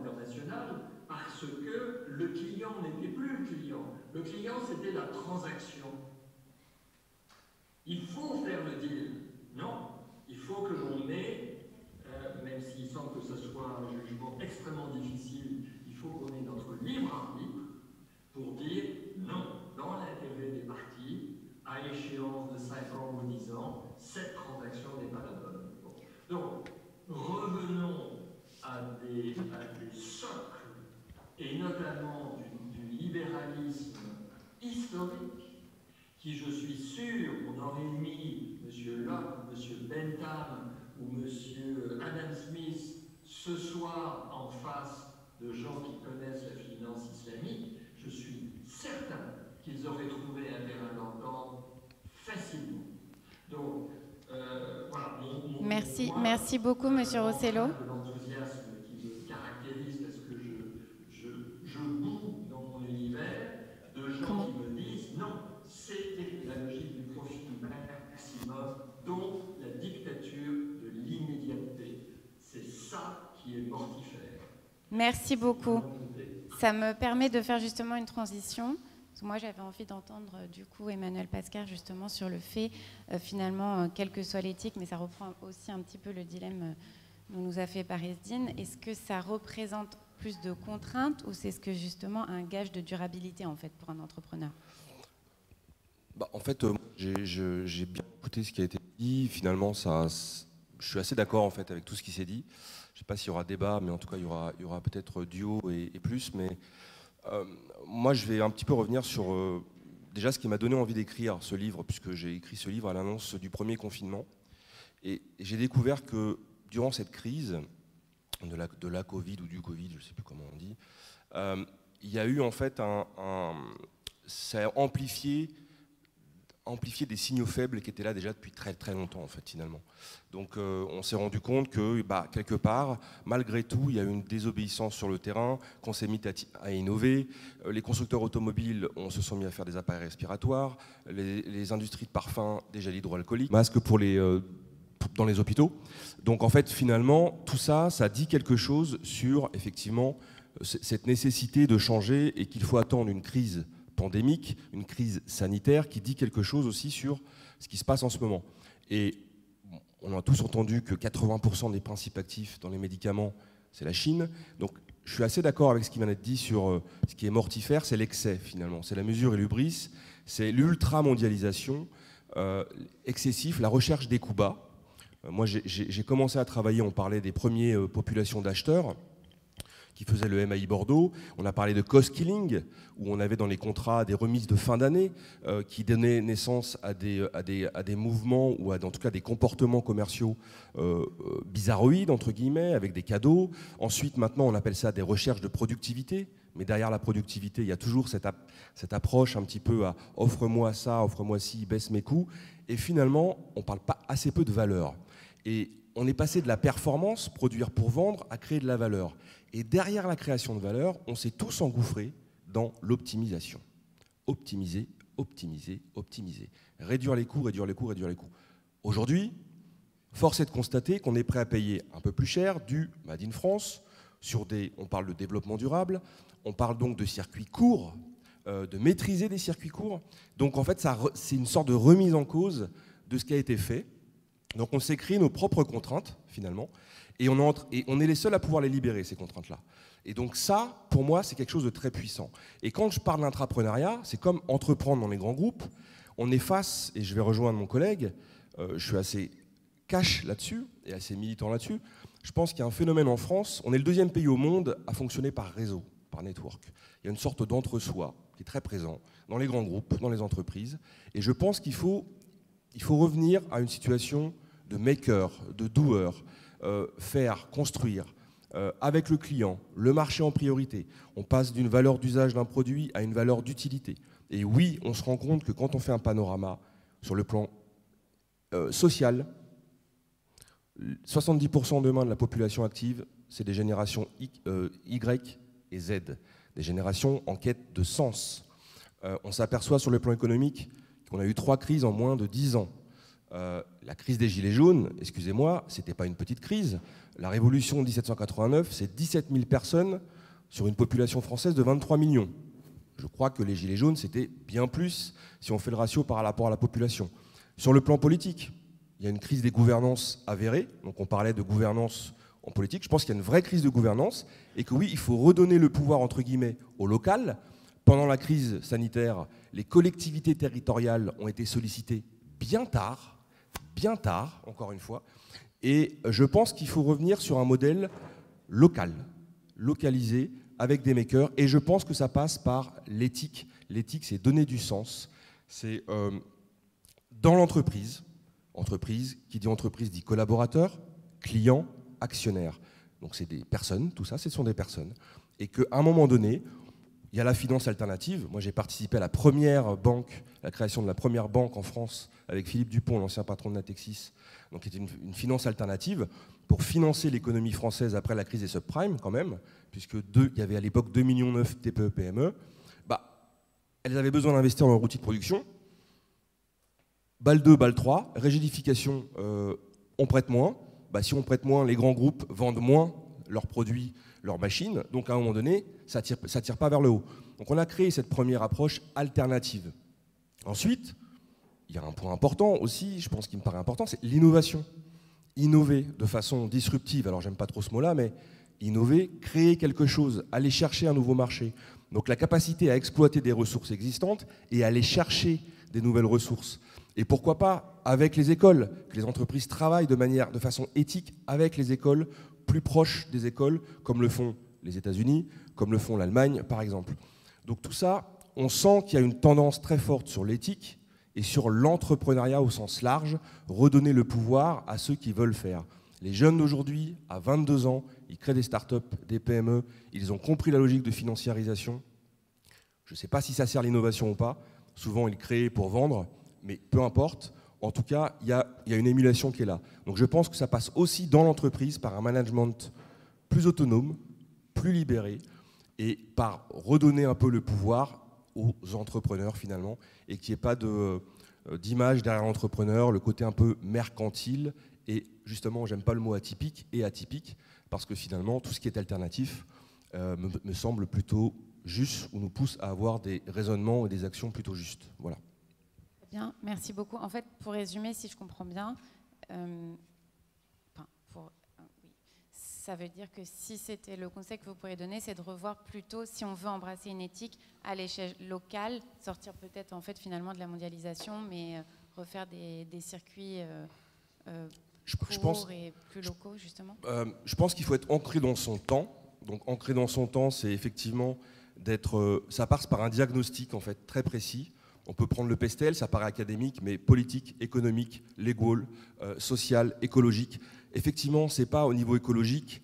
le client n'était plus le client. Le client, c'était la transaction. Il faut faire le deal. Non, il faut que l'on ait, même s'il semble que ce soit un jugement extrêmement difficile, il faut qu'on ait notre libre arbitre pour dire non, dans l'intérêt des parties, à échéance de 5 ans ou 10 ans, cette transaction n'est pas la bonne. Donc, revenons à des socles, et notamment du libéralisme historique, qui, je suis sûr, on aurait mis M. Locke, M. Bentham ou M. Adam Smith ce soir en face de gens qui connaissent la finance islamique, je suis certain qu'ils auraient trouvé un terrain d'entente facilement. Donc, voilà. Merci beaucoup, M. Rossello. L'enthousiasme qui me caractérise, parce que je boue dans mon univers de gens qui me disent non, c'était la logique du profit maximum, donc la dictature de l'immédiateté. C'est ça qui est mortifère. Merci beaucoup. Ça me permet de faire justement une transition. Moi, j'avais envie d'entendre du coup Emmanuel Pascar justement sur le fait, finalement, quelle que soit l'éthique, mais ça reprend aussi un petit peu le dilemme dont nous a fait Paris-Dine. Est-ce que ça représente plus de contraintes ou c'est ce que justement un gage de durabilité en fait pour un entrepreneur? En fait, j'ai bien écouté ce qui a été dit. Finalement, je suis assez d'accord en fait avec tout ce qui s'est dit. Je ne sais pas s'il y aura débat, mais en tout cas, il y aura peut-être duo et plus. Mais moi, je vais un petit peu revenir sur déjà ce qui m'a donné envie d'écrire ce livre, puisque j'ai écrit ce livre à l'annonce du premier confinement. Et j'ai découvert que durant cette crise de la Covid ou du Covid, je ne sais plus comment on dit, il y a eu en fait ça a amplifié des signaux faibles qui étaient là déjà depuis très très longtemps en fait finalement. Donc on s'est rendu compte que quelque part, malgré tout, il y a eu une désobéissance sur le terrain, qu'on s'est mis à innover. Les constructeurs automobiles se sont mis à faire des appareils respiratoires, les industries de parfums, des gels hydroalcooliques, masques dans les hôpitaux. Donc en fait finalement, tout ça, ça dit quelque chose sur effectivement cette nécessité de changer et qu'il faut attendre une crise pandémique, une crise sanitaire qui dit quelque chose aussi sur ce qui se passe en ce moment. Et on a tous entendu que 80% des principes actifs dans les médicaments, c'est la Chine. Donc je suis assez d'accord avec ce qui vient d'être dit sur ce qui est mortifère, c'est l'excès finalement. C'est la mesure et l'hubris, c'est l'ultra-mondialisation excessif, la recherche des coups bas. Moi j'ai commencé à travailler, on parlait des premières populations d'acheteurs qui faisait le MAI Bordeaux. On a parlé de cost killing, où on avait dans les contrats des remises de fin d'année qui donnaient naissance à des mouvements ou en tout cas des comportements commerciaux bizarroïdes, entre guillemets, avec des cadeaux. Ensuite, maintenant, on appelle ça des recherches de productivité. Mais derrière la productivité, il y a toujours cette approche un petit peu à « offre-moi ça, offre-moi ci, baisse mes coûts ». Et finalement, on ne parle pas assez peu de valeur. Et on est passé de la performance, produire pour vendre, à créer de la valeur. Et derrière la création de valeur, on s'est tous engouffrés dans l'optimisation. Optimiser, optimiser, optimiser. Réduire les coûts, réduire les coûts, réduire les coûts. Aujourd'hui, force est de constater qu'on est prêt à payer un peu plus cher du Made in France, on parle de développement durable, on parle donc de circuits courts, de maîtriser des circuits courts. Donc en fait, c'est une sorte de remise en cause de ce qui a été fait. Donc on s'est créé nos propres contraintes, finalement, et on est les seuls à pouvoir les libérer, ces contraintes-là. Et donc ça, pour moi, c'est quelque chose de très puissant. Et quand je parle d'intrapreneuriat, c'est comme entreprendre dans les grands groupes. On est face, et je vais rejoindre mon collègue, je suis assez cash là-dessus, et assez militant là-dessus, je pense qu'il y a un phénomène en France, on est le deuxième pays au monde à fonctionner par réseau, par network. Il y a une sorte d'entre-soi qui est très présent dans les grands groupes, dans les entreprises, et je pense qu'il faut revenir à une situation de maker, de doer, faire, construire, avec le client, le marché en priorité. On passe d'une valeur d'usage d'un produit à une valeur d'utilité. Et oui, on se rend compte que quand on fait un panorama sur le plan social, 70% demain de la population active, c'est des générations Y et Z, des générations en quête de sens. On s'aperçoit sur le plan économique qu'on a eu 3 crises en moins de 10 ans. La crise des Gilets jaunes, excusez-moi, ce n'était pas une petite crise. La révolution de 1789, c'est 17 000 personnes sur une population française de 23 millions. Je crois que les Gilets jaunes, c'était bien plus si on fait le ratio par rapport à la population. Sur le plan politique, il y a une crise des gouvernances avérée. Donc on parlait de gouvernance en politique. Je pense qu'il y a une vraie crise de gouvernance et que oui, il faut redonner le pouvoir, entre guillemets, au local. Pendant la crise sanitaire, les collectivités territoriales ont été sollicitées bien tard, encore une fois. Et je pense qu'il faut revenir sur un modèle local, localisé, avec des makers. Et je pense que ça passe par l'éthique. L'éthique, c'est donner du sens. C'est dans l'entreprise. Entreprise, qui dit entreprise dit collaborateur, client, actionnaire. Donc c'est des personnes, tout ça, ce sont des personnes. Et qu'à un moment donné, il y a la finance alternative. Moi, j'ai participé à la première banque, la création de la première banque en France avec Philippe Dupont, l'ancien patron de Natixis, donc qui était une finance alternative pour financer l'économie française après la crise des subprimes, quand même, puisque il y avait à l'époque 2,9 millions de TPE-PME. Elles avaient besoin d'investir dans leur outil de production. BAL 2, BAL 3, rigidification, on prête moins. Si on prête moins, les grands groupes vendent moins leurs produits, leurs machines. Donc à un moment donné, ça tire pas vers le haut. Donc on a créé cette première approche alternative. Ensuite, il y a un point important aussi, je pense qu'il me paraît important, c'est l'innovation. Innover de façon disruptive, alors j'aime pas trop ce mot-là, mais innover, créer quelque chose, aller chercher un nouveau marché. Donc la capacité à exploiter des ressources existantes et aller chercher des nouvelles ressources. Et pourquoi pas avec les écoles, que les entreprises travaillent de façon éthique avec les écoles, plus proches des écoles, comme le font les États-Unis, comme le font l'Allemagne, par exemple. Donc tout ça, on sent qu'il y a une tendance très forte sur l'éthique et sur l'entrepreneuriat au sens large, redonner le pouvoir à ceux qui veulent faire. Les jeunes d'aujourd'hui, à 22 ans, ils créent des startups, des PME, ils ont compris la logique de financiarisation. Je ne sais pas si ça sert l'innovation ou pas. Souvent, ils créent pour vendre, mais peu importe. En tout cas, il y a une émulation qui est là. Donc je pense que ça passe aussi dans l'entreprise par un management plus autonome, plus libéré, et par redonner un peu le pouvoir aux entrepreneurs finalement, et qu'il n'y ait pas d'image derrière l'entrepreneur, le côté un peu mercantile, et justement, j'aime pas le mot atypique et atypique, parce que finalement, tout ce qui est alternatif me semble plutôt juste, ou nous pousse à avoir des raisonnements et des actions plutôt justes. Voilà. Bien, merci beaucoup. En fait, pour résumer, si je comprends bien, ça veut dire que si c'était le conseil que vous pourriez donner, c'est de revoir plutôt, si on veut embrasser une éthique à l'échelle locale, sortir peut-être en fait finalement de la mondialisation, mais refaire des circuits courts et plus locaux justement. Je pense qu'il faut être ancré dans son temps. Donc ancré dans son temps, c'est effectivement ça passe par un diagnostic en fait très précis. On peut prendre le pestel, ça paraît académique, mais politique, économique, légal, social, écologique. Effectivement, ce n'est pas au niveau écologique,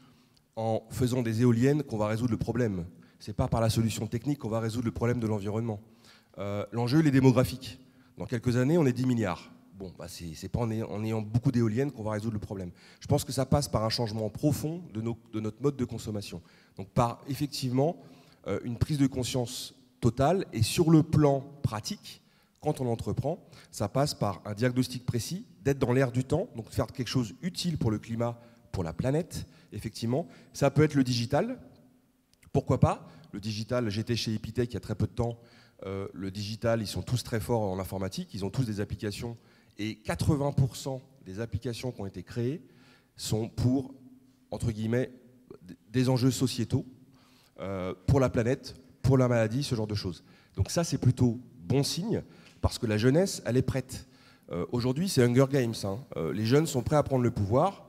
en faisant des éoliennes, qu'on va résoudre le problème. Ce n'est pas par la solution technique qu'on va résoudre le problème de l'environnement. L'enjeu, il est démographique. Dans quelques années, on est 10 milliards. Bon, c'est pas en ayant beaucoup d'éoliennes qu'on va résoudre le problème. Je pense que ça passe par un changement profond de notre mode de consommation. Donc par, effectivement, une prise de conscience totale, et sur le plan pratique, quand on entreprend, ça passe par un diagnostic précis, d'être dans l'air du temps, donc faire quelque chose utile pour le climat, pour la planète, effectivement. Ça peut être le digital, pourquoi pas. Le digital, j'étais chez Epitech il y a très peu de temps, le digital, ils sont tous très forts en informatique, ils ont tous des applications, et 80% des applications qui ont été créées sont pour, entre guillemets, des enjeux sociétaux, pour la planète, pour la maladie, ce genre de choses. Donc ça, c'est plutôt bon signe, parce que la jeunesse, elle est prête. Aujourd'hui, c'est Hunger Games. Les jeunes sont prêts à prendre le pouvoir,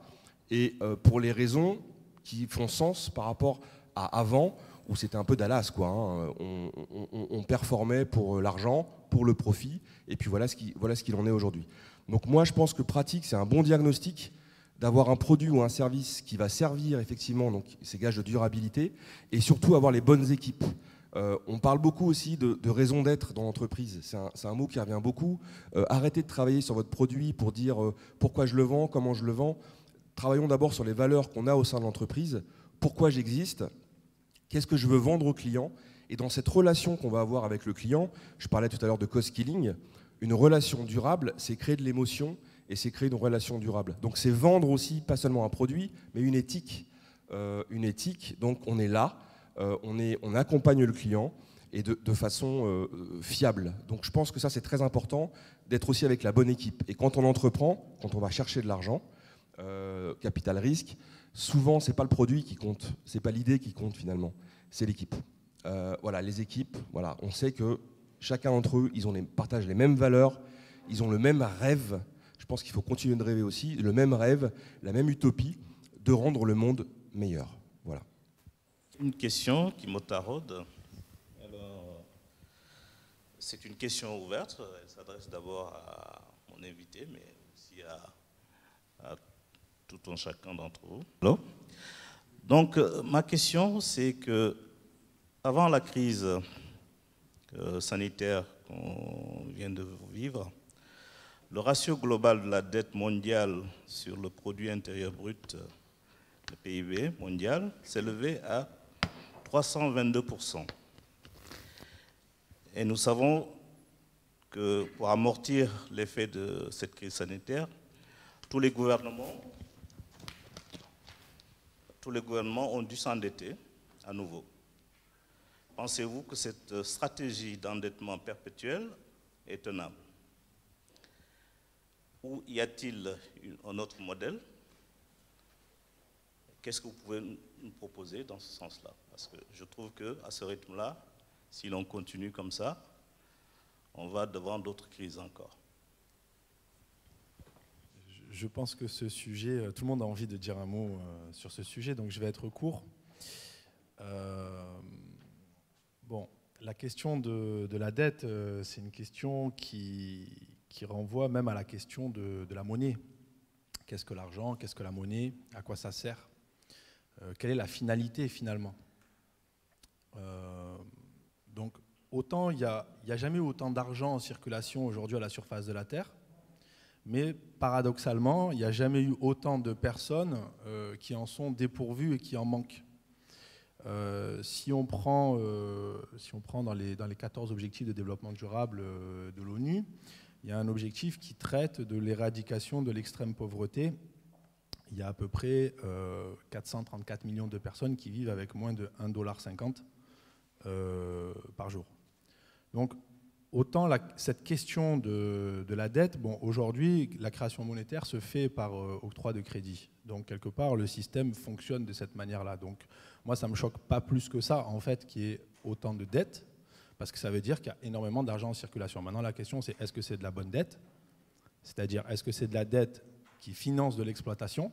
et pour les raisons qui font sens par rapport à avant, où c'était un peu Dallas, quoi. On performait pour l'argent, pour le profit, et puis voilà ce qu'il en est aujourd'hui. Donc moi, je pense que pratique, c'est un bon diagnostic, d'avoir un produit ou un service qui va servir effectivement, donc c'est gage de durabilité, et surtout avoir les bonnes équipes. On parle beaucoup aussi de raison d'être dans l'entreprise. C'est un mot qui revient beaucoup. Arrêtez de travailler sur votre produit pour dire pourquoi je le vends, comment je le vends. Travaillons d'abord sur les valeurs qu'on a au sein de l'entreprise. Pourquoi j'existe? Qu'est-ce que je veux vendre au client? Et dans cette relation qu'on va avoir avec le client, je parlais tout à l'heure de cost-killing, une relation durable, c'est créer de l'émotion et c'est créer une relation durable. Donc c'est vendre aussi, pas seulement un produit, mais une éthique. Donc on est là. on accompagne le client et de façon fiable. Donc je pense que ça c'est très important d'être aussi avec la bonne équipe. Et quand on entreprend, quand on va chercher de l'argent, capital risque, souvent c'est pas le produit qui compte, c'est pas l'idée qui compte finalement, c'est l'équipe. Voilà, les équipes, voilà, on sait que chacun d'entre eux, partagent les mêmes valeurs, ils ont le même rêve. Je pense qu'il faut continuer de rêver aussi, le même rêve, la même utopie de rendre le monde meilleur. Voilà. Une question qui me taraude. C'est une question ouverte. Elle s'adresse d'abord à mon invité, mais aussi à tout un chacun d'entre vous. Alors, donc, ma question, c'est que avant la crise sanitaire qu'on vient de vivre, le ratio global de la dette mondiale sur le produit intérieur brut, le PIB mondial, s'élevait à 322%. Et nous savons que pour amortir l'effet de cette crise sanitaire, tous les gouvernements ont dû s'endetter à nouveau. Pensez-vous que cette stratégie d'endettement perpétuel est tenable? Ou y a-t-il un autre modèle? Qu'est-ce que vous pouvez nous proposer dans ce sens-là? Parce que je trouve qu'à ce rythme-là, si l'on continue comme ça, on va devant d'autres crises encore. Je pense que ce sujet, tout le monde a envie de dire un mot sur ce sujet, donc je vais être court. Bon, la question de la dette, c'est une question qui renvoie même à la question de la monnaie. Qu'est-ce que l'argent? Qu'est-ce que la monnaie? À quoi ça sert? Quelle est la finalité finalement? Donc, autant il n'y a jamais eu autant d'argent en circulation aujourd'hui à la surface de la Terre, mais paradoxalement, il n'y a jamais eu autant de personnes qui en sont dépourvues et qui en manquent. Si on prend dans les 14 objectifs de développement durable de l'ONU, il y a un objectif qui traite de l'éradication de l'extrême pauvreté. Il y a à peu près 434 millions de personnes qui vivent avec moins de 1,50 $ par jour. Donc, autant cette question de la dette, bon, aujourd'hui, la création monétaire se fait par octroi de crédit. Donc, quelque part, le système fonctionne de cette manière-là. Donc, moi, ça ne me choque pas plus que ça, en fait, qu'il y ait autant de dettes, parce que ça veut dire qu'il y a énormément d'argent en circulation. Maintenant, la question, c'est est-ce que c'est de la bonne dette? C'est-à-dire, est-ce que c'est de la dette qui finance de l'exploitation,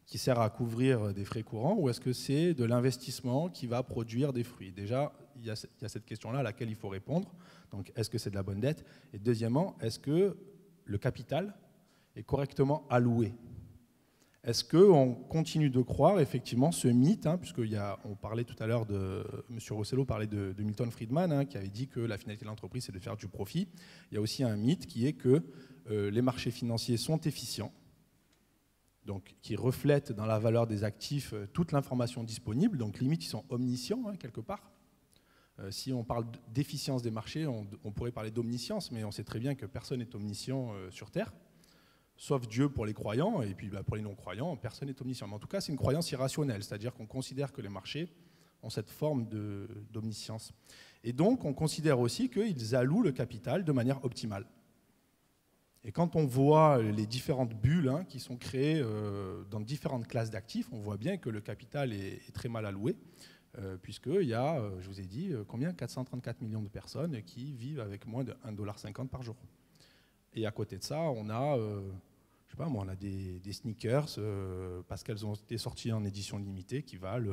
qui sert à couvrir des frais courants, ou est-ce que c'est de l'investissement qui va produire des fruits? Déjà, il y a cette question-là à laquelle il faut répondre. Donc, est-ce que c'est de la bonne dette? Et deuxièmement, est-ce que le capital est correctement alloué? Est-ce qu'on continue de croire effectivement ce mythe, on parlait tout à l'heure M. Rossello parlait de Milton Friedman, qui avait dit que la finalité de l'entreprise c'est de faire du profit. Il y a aussi un mythe qui est que les marchés financiers sont efficients, donc qui reflètent dans la valeur des actifs toute l'information disponible, donc limite ils sont omniscients quelque part. Si on parle d'efficience des marchés, on pourrait parler d'omniscience, mais on sait très bien que personne n'est omniscient sur Terre, sauf Dieu pour les croyants, et puis pour les non-croyants, personne n'est omniscient. Mais en tout cas, c'est une croyance irrationnelle, c'est-à-dire qu'on considère que les marchés ont cette forme d'omniscience. Et donc, on considère aussi qu'ils allouent le capital de manière optimale. Et quand on voit les différentes bulles qui sont créées dans différentes classes d'actifs, on voit bien que le capital est très mal alloué, puisqu'il y a, je vous ai dit, combien 434 millions de personnes qui vivent avec moins de 1,50 $ par jour. Et à côté de ça, on a, je sais pas moi, on a des sneakers, parce qu'elles ont été sorties en édition limitée, qui valent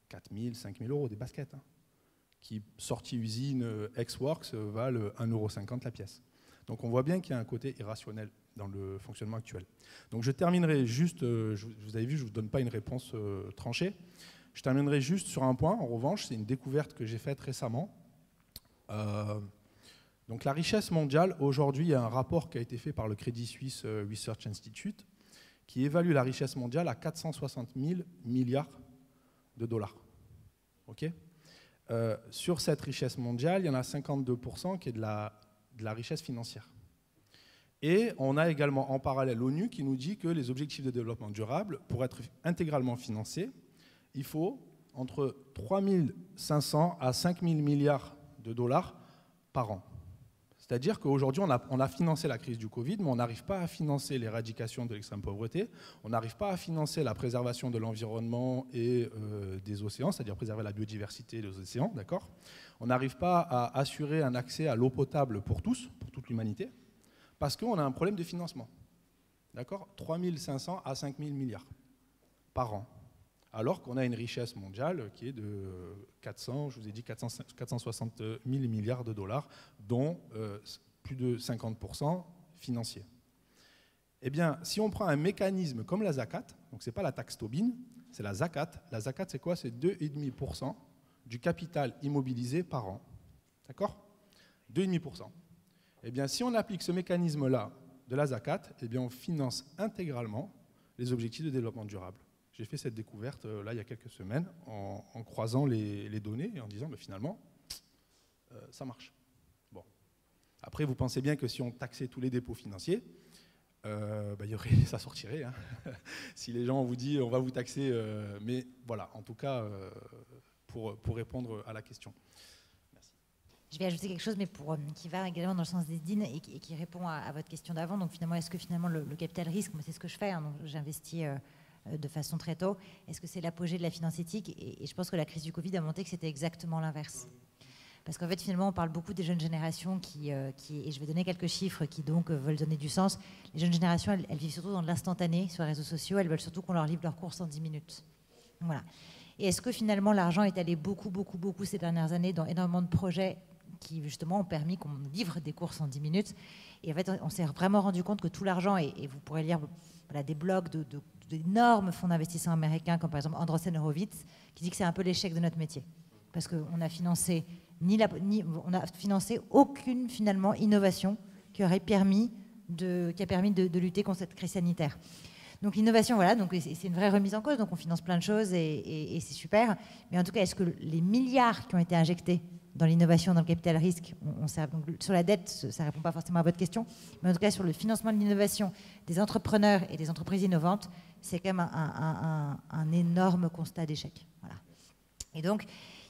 4 000, 5 000 €, des baskets, qui, sorties usine Ex-Works, valent 1,50 € la pièce. Donc on voit bien qu'il y a un côté irrationnel dans le fonctionnement actuel. Donc je terminerai juste, vous avez vu, je ne vous donne pas une réponse tranchée, je terminerai juste sur un point, en revanche, c'est une découverte que j'ai faite récemment. Donc la richesse mondiale, aujourd'hui, il y a un rapport qui a été fait par le Credit Suisse Research Institute qui évalue la richesse mondiale à 460 000 milliards de dollars. Okay, sur cette richesse mondiale, il y en a 52% qui est de la richesse financière. Et on a également en parallèle l'ONU qui nous dit que les objectifs de développement durable, pour être intégralement financés, il faut entre 3 500 à 5 000 milliards de dollars par an. C'est-à-dire qu'aujourd'hui, on a financé la crise du Covid, mais on n'arrive pas à financer l'éradication de l'extrême pauvreté, on n'arrive pas à financer la préservation de l'environnement et des océans, c'est-à-dire préserver la biodiversité des océans, d'accord ? On n'arrive pas à assurer un accès à l'eau potable pour tous, pour toute l'humanité, parce qu'on a un problème de financement. D'accord ? 3 500 à 5 000 milliards par an. Alors qu'on a une richesse mondiale qui est de 460 000 milliards de dollars, dont plus de 50% financiers. Eh bien, si on prend un mécanisme comme la zakat, donc ce n'est pas la taxe Tobin, c'est la zakat. La zakat, c'est quoi? C'est 2,5% du capital immobilisé par an. D'accord? 2,5%. Eh bien, si on applique ce mécanisme-là de la zakat, eh bien, on finance intégralement les objectifs de développement durable. J'ai fait cette découverte là il y a quelques semaines en croisant les données et en disant finalement ça marche. Bon. Après vous pensez bien que si on taxait tous les dépôts financiers, ça sortirait. Hein. Si les gens vous disent on va vous taxer, mais voilà, en tout cas pour répondre à la question. Merci. Je vais ajouter quelque chose, mais qui va également dans le sens des DIN et qui répond à votre question d'avant. Donc finalement, est-ce que finalement le capital risque, moi c'est ce que je fais, hein, donc j'investis de façon très tôt. Est-ce que c'est l'apogée de la finance éthique? Et je pense que la crise du Covid a montré que c'était exactement l'inverse. Parce qu'en fait, finalement, on parle beaucoup des jeunes générations et je vais donner quelques chiffres qui donc veulent donner du sens. Les jeunes générations, elles vivent surtout dans l'instantané sur les réseaux sociaux. Elles veulent surtout qu'on leur livre leurs courses en 10 minutes. Voilà. Et est-ce que finalement, l'argent est allé beaucoup ces dernières années dans énormément de projets qui justement ont permis qu'on livre des courses en 10 minutes? Et en fait, on s'est vraiment rendu compte que tout l'argent, et vous pourrez lire des blogs d'énormes fonds d'investissement américains, comme par exemple Andreessen Horowitz, qui dit que c'est un peu l'échec de notre métier. Parce qu'on a financé aucune finalement innovation qui a permis de lutter contre cette crise sanitaire. Donc l'innovation, voilà, donc c'est une vraie remise en cause, donc on finance plein de choses et c'est super. Mais en tout cas, est-ce que les milliards qui ont été injectés dans l'innovation, dans le capital risque, donc sur la dette, ça ne répond pas forcément à votre question, mais en tout cas sur le financement de l'innovation des entrepreneurs et des entreprises innovantes, c'est quand même un énorme constat d'échec. Voilà. Et donc,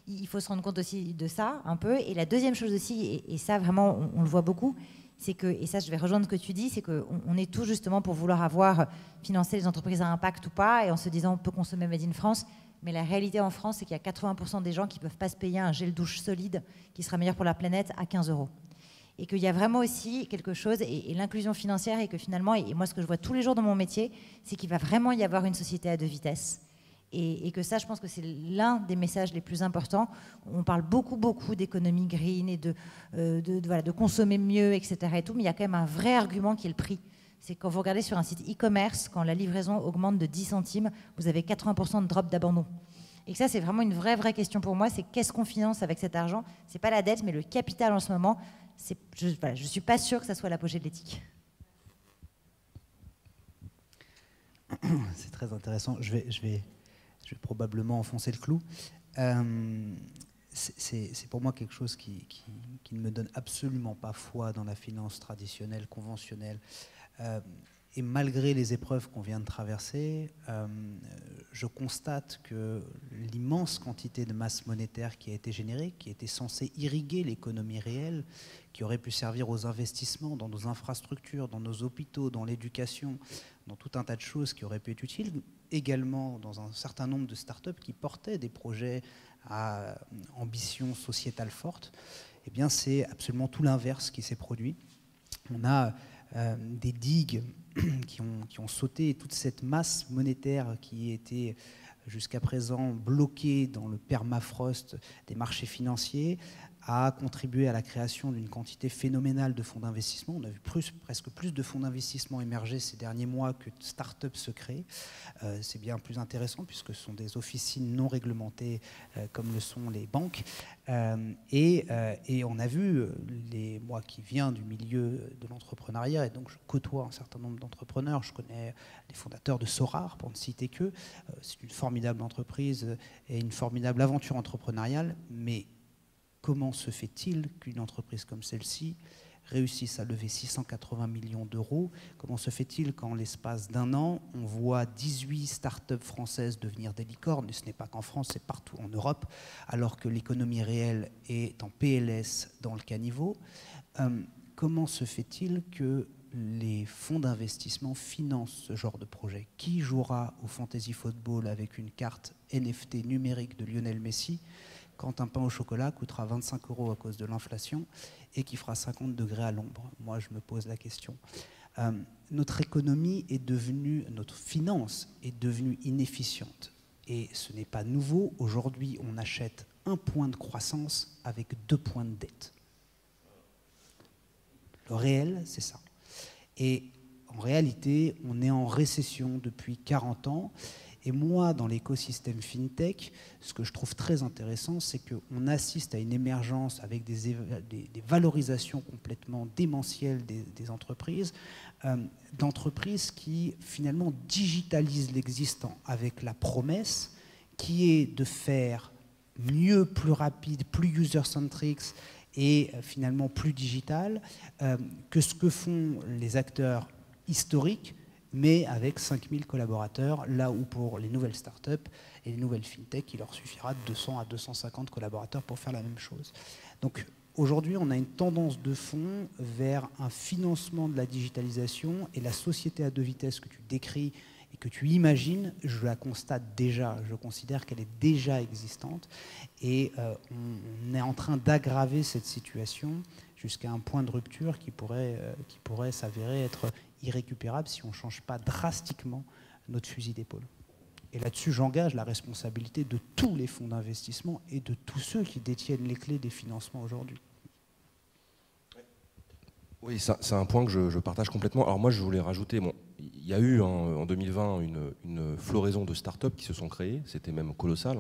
il faut se rendre compte aussi de ça un peu. Et la deuxième chose aussi, et ça vraiment on le voit beaucoup, c'est que, et ça je vais rejoindre ce que tu dis, c'est qu'on est tous justement pour vouloir financer les entreprises à impact ou pas, et en se disant on peut consommer Made in France. Mais la réalité en France, c'est qu'il y a 80% des gens qui ne peuvent pas se payer un gel douche solide qui sera meilleur pour la planète à 15 €. Et qu'il y a vraiment aussi quelque chose, et l'inclusion financière, et que finalement, et moi ce que je vois tous les jours dans mon métier, c'est qu'il va vraiment y avoir une société à deux vitesses. Et que ça, je pense que c'est l'un des messages les plus importants. On parle beaucoup d'économie green et de consommer mieux, etc. Et tout, mais il y a quand même un vrai argument qui est le prix. C'est quand vous regardez sur un site e-commerce, quand la livraison augmente de 10 centimes, vous avez 80% de drop d'abandon. Et que ça, c'est vraiment une vraie question pour moi, c'est qu'est-ce qu'on finance avec cet argent? C'est pas la dette, mais le capital en ce moment. Je ne suis pas sûre que ça soit l'apogée de l'éthique. C'est très intéressant. Je vais probablement enfoncer le clou. C'est pour moi quelque chose qui ne me donne absolument pas foi dans la finance traditionnelle, conventionnelle. Et malgré les épreuves qu'on vient de traverser, je constate que l'immense quantité de masse monétaire qui a été générée, qui était censée irriguer l'économie réelle, qui aurait pu servir aux investissements dans nos infrastructures, dans nos hôpitaux, dans l'éducation, dans tout un tas de choses qui auraient pu être utiles, également dans un certain nombre de startups qui portaient des projets à ambition sociétale forte, eh bien c'est absolument tout l'inverse qui s'est produit. On a des digues qui ont sauté, toute cette masse monétaire qui était jusqu'à présent bloquée dans le permafrost des marchés financiers a contribué à la création d'une quantité phénoménale de fonds d'investissement. On a vu presque plus de fonds d'investissement émerger ces derniers mois que de start-up se créent. C'est bien plus intéressant puisque ce sont des officines non réglementées comme le sont les banques. Et on a vu, moi qui viens du milieu de l'entrepreneuriat, et donc je côtoie un certain nombre d'entrepreneurs, je connais les fondateurs de Sorar, pour ne citer qu'eux. C'est une formidable entreprise et une formidable aventure entrepreneuriale, mais comment se fait-il qu'une entreprise comme celle-ci réussissent à lever 680 millions d'euros. Comment se fait-il qu'en l'espace d'un an, on voit 18 startups françaises devenir des licornes, et ce n'est pas qu'en France, c'est partout en Europe, alors que l'économie réelle est en PLS dans le caniveau? Comment se fait-il que les fonds d'investissement financent ce genre de projet? Qui jouera au Fantasy Football avec une carte NFT numérique de Lionel Messi quand un pain au chocolat coûtera 25 € à cause de l'inflation et qui fera 50 degrés à l'ombre? Moi, je me pose la question. Notre économie est devenue, notre finance est devenue inefficiente. Et ce n'est pas nouveau. Aujourd'hui, on achète 1 point de croissance avec 2 points de dette. Le réel, c'est ça. Et en réalité, on est en récession depuis 40 ans. Et moi, dans l'écosystème FinTech, ce que je trouve très intéressant, c'est qu'on assiste à une émergence avec des valorisations complètement démentielles des entreprises, d'entreprises qui finalement digitalisent l'existant avec la promesse qui est de faire mieux, plus rapide, plus user-centric et finalement plus digital que ce que font les acteurs historiques, mais avec 5000 collaborateurs, là où pour les nouvelles startups et les nouvelles fintech, il leur suffira de 200 à 250 collaborateurs pour faire la même chose. Donc aujourd'hui, on a une tendance de fond vers un financement de la digitalisation, et la société à 2 vitesses que tu décris et que tu imagines, je la constate déjà, je considère qu'elle est déjà existante, et on est en train d'aggraver cette situation jusqu'à un point de rupture qui pourrait s'avérer être irrécupérable si on ne change pas drastiquement notre fusil d'épaule. Et là-dessus, j'engage la responsabilité de tous les fonds d'investissement et de tous ceux qui détiennent les clés des financements aujourd'hui. Oui, c'est un point que je partage complètement. Alors moi, je voulais rajouter, bon, il y a eu en 2020 une floraison de startups qui se sont créées, c'était même colossal,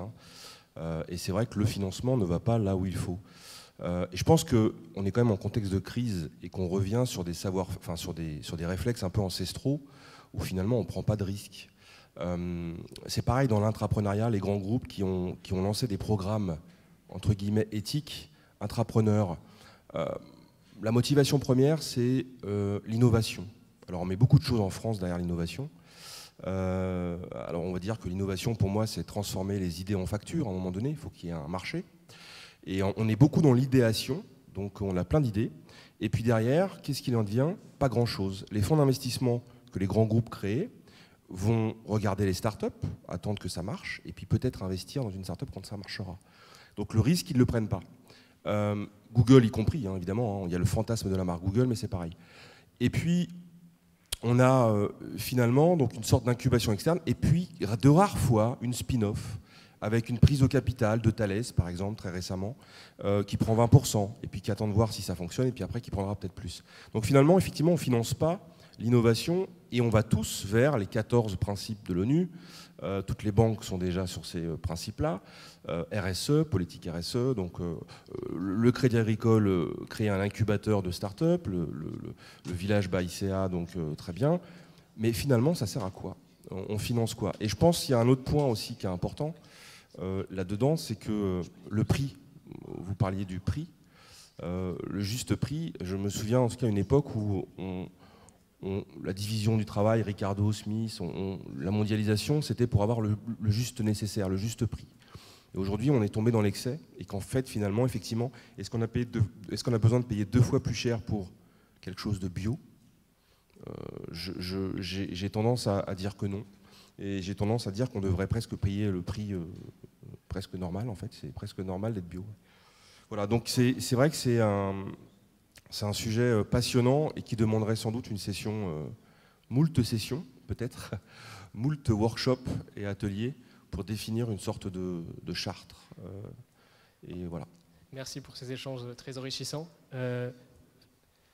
et c'est vrai que le financement ne va pas là où il faut. Et je pense qu'on est quand même en contexte de crise et qu'on revient sur des savoirs, enfin sur des réflexes un peu ancestraux où finalement on ne prend pas de risques. C'est pareil dans l'intrapreneuriat, les grands groupes qui ont lancé des programmes entre guillemets éthiques, intrapreneurs. La motivation première, c'est l'innovation. Alors on met beaucoup de choses en France derrière l'innovation. Alors on va dire que l'innovation pour moi c'est transformer les idées en factures à un moment donné, il faut qu'il y ait un marché. Et on est beaucoup dans l'idéation, donc on a plein d'idées. Et puis derrière, qu'est-ce qu'il en devient? Pas grand-chose. Les fonds d'investissement que les grands groupes créent vont regarder les startups, attendre que ça marche, et puis peut-être investir dans une startup quand ça marchera. Donc le risque, ils ne le prennent pas. Google y compris, évidemment, il y a le fantasme de la marque Google, mais c'est pareil. Et puis, on a finalement donc, une sorte d'incubation externe, et puis, de rares fois, une spin-off, avec une prise au capital de Thales, par exemple, très récemment, qui prend 20%, et puis qui attend de voir si ça fonctionne, et puis après qui prendra peut-être plus. Donc finalement, effectivement, on ne finance pas l'innovation, et on va tous vers les 14 principes de l'ONU. Toutes les banques sont déjà sur ces principes-là. RSE, politique RSE, donc le Crédit Agricole crée un incubateur de start-up, le village by ICA, donc très bien. Mais finalement, ça sert à quoi? On finance quoi? Et je pense qu'il y a un autre point aussi qui est important là-dedans, c'est que le prix, vous parliez du prix, le juste prix, je me souviens en tout cas une époque où la division du travail, Ricardo, Smith, la mondialisation, c'était pour avoir le juste nécessaire, le juste prix. Et aujourd'hui, on est tombé dans l'excès et qu'en fait, finalement, effectivement, est-ce qu'on a besoin de payer 2 fois plus cher pour quelque chose de bio? J'ai tendance à dire que non. Et j'ai tendance à dire qu'on devrait presque payer le prix presque normal, en fait. C'est presque normal d'être bio. Voilà, donc c'est vrai que c'est un sujet passionnant et qui demanderait sans doute une session, moult sessions peut-être, moult workshops et ateliers pour définir une sorte de charte. Et voilà. Merci pour ces échanges très enrichissants.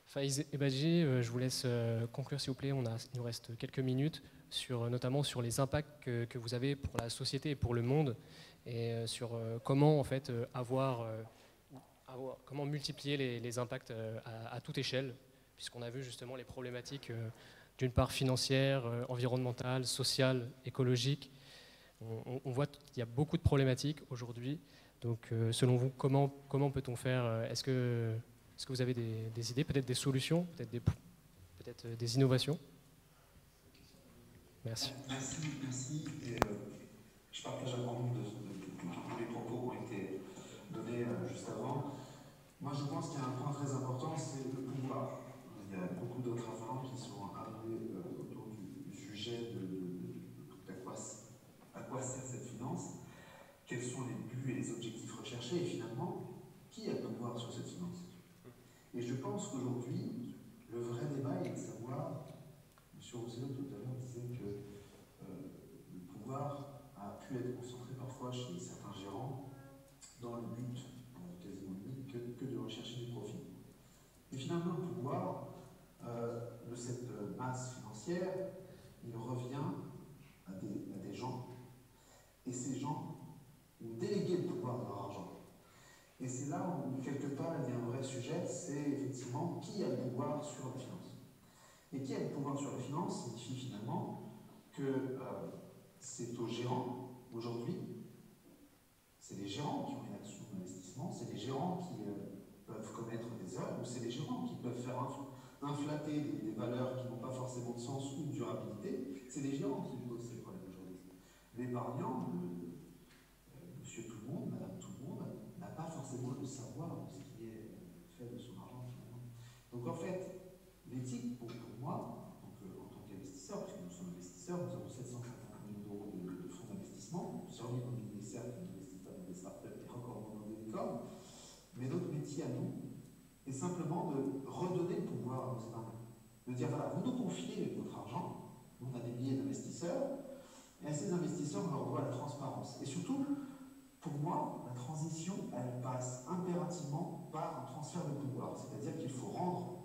Faiz Ebadji, je vous laisse conclure s'il vous plaît, il nous reste quelques minutes, notamment sur les impacts que vous avez pour la société et pour le monde, et sur comment en fait comment multiplier les impacts à toute échelle, puisqu'on a vu justement les problématiques d'une part financière, environnementale, sociale, écologique. On voit qu'il y a beaucoup de problématiques aujourd'hui. Donc selon vous, comment peut-on faire? Est-ce que Est-ce que vous avez des idées, peut-être des solutions, peut-être des innovations? Merci. Merci. Et, je partage un grand nombre des propos qui ont été donnés juste avant. Moi, je pense qu'il y a un point très important, c'est le pouvoir. Il y a beaucoup d'autres avant qui sont arrivés autour du sujet à quoi sert cette finance, quels sont les buts et les objectifs recherchés, et finalement, qui a le pouvoir sur cette finance. Et je pense qu'aujourd'hui, le vrai débat est de savoir, M. Rousseau tout à l'heure disait que le pouvoir a pu être concentré parfois chez certains gérants dans le but quasiment unique que de rechercher du profit. Et finalement, le pouvoir de cette masse financière, il revient à des gens, et ces gens ont délégué le pouvoir de leur argent. Et c'est là où, quelque part, il y a un vrai sujet, c'est effectivement qui a le pouvoir sur la finance. Et qui a le pouvoir sur la finance signifie finalement que c'est aux gérants, aujourd'hui, c'est les gérants qui ont une action d'investissement, c'est les gérants qui peuvent commettre des erreurs, ou c'est les gérants qui peuvent faire inflater des valeurs qui n'ont pas forcément de sens ou de durabilité, c'est les gérants qui posent ces problèmes aujourd'hui. L'épargnant, monsieur tout le monde, madame tout le monde, n'a pas forcément le savoir de ce qui est fait de son argent finalement. Donc en fait, l'éthique, pour moi, en tant qu'investisseur, puisque nous sommes investisseurs, nous avons 750 millions d'euros de fonds d'investissement, plusieurs millions de ministères qui n'investissent pas dans des startups et encore moins dans des licornes, mais notre métier à nous est simplement de redonner le pouvoir à nos épargnants. De dire, voilà, vous nous confiez votre argent, on a des milliers d'investisseurs, et à ces investisseurs, on leur doit la transparence. Et surtout, pour moi, la transition, elle passe impérativement par un transfert de pouvoir. C'est-à-dire qu'il faut rendre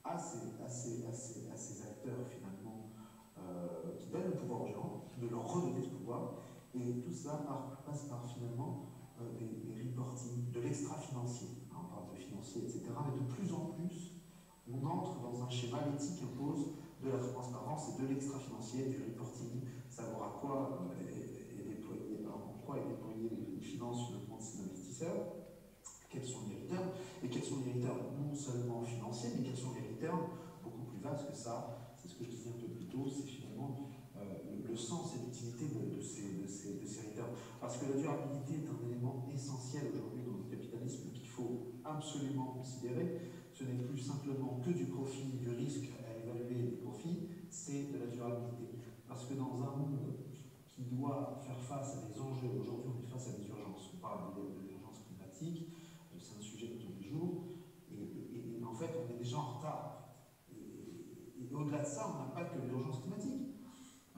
à ces acteurs, finalement, qui donnent le pouvoir aux gens, de leur redonner ce pouvoir. Et tout cela passe par, finalement, des reporting, de l'extra-financier. On parle de financier, etc. Mais de plus en plus, on entre dans un schéma, l'éthique impose de la transparence et de l'extra-financier, du reporting, savoir à quoi est déployé les finances finalement de ces investisseurs, quels sont les returns, et quels sont les returns non seulement financiers, mais quels sont les returns beaucoup plus vastes que ça. C'est ce que je disais un peu plus tôt, c'est finalement le sens et l'utilité de ces returns. Parce que la durabilité est un élément essentiel aujourd'hui dans le capitalisme qu'il faut absolument considérer. Ce n'est plus simplement que du profit, du risque à évaluer des profits, c'est de la durabilité. Parce que dans un monde qui doit faire face à des enjeux, aujourd'hui on est face à des urgences, on parle de l'urgence climatique, c'est un sujet de tous les jours, et en fait on est déjà en retard. Et au-delà de ça, on n'a pas que l'urgence climatique.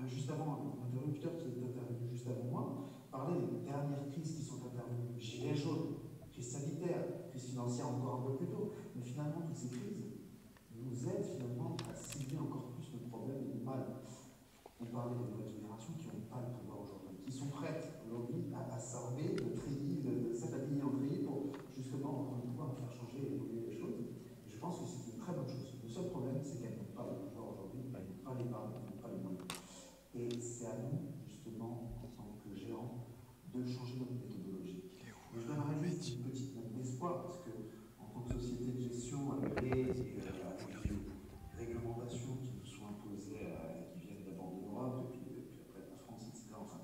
Juste avant, l'interlocuteur qui est intervenu juste avant moi parlait des dernières crises qui sont intervenues, gilets jaunes, crise sanitaire, crise financière encore un peu plus tôt, mais finalement toutes ces crises nous aident finalement à cibler encore plus nos problèmes et nos mal. On parlait des nouvelles générations qui n'ont pas le pouvoir aujourd'hui, qui sont prêtes aujourd'hui à s'armer de treillis, de s'habiller en treillis pour justement prendre le pouvoir de faire changer et évoluer les choses. Et je pense que c'est une très bonne chose. Le seul problème, c'est qu'elles n'ont pas le pouvoir aujourd'hui, elles n'ont pas les parts, elles n'ont pas les moyens. Et c'est à nous, justement, en tant que gérants, de changer notre méthodologie. Et je donnerais juste une petite note d'espoir, parce que en tant que société de gestion, avec les réglementations qui nous sont imposées, qui viennent d'abord de l'Europe, et puis après de la France, etc. Enfin,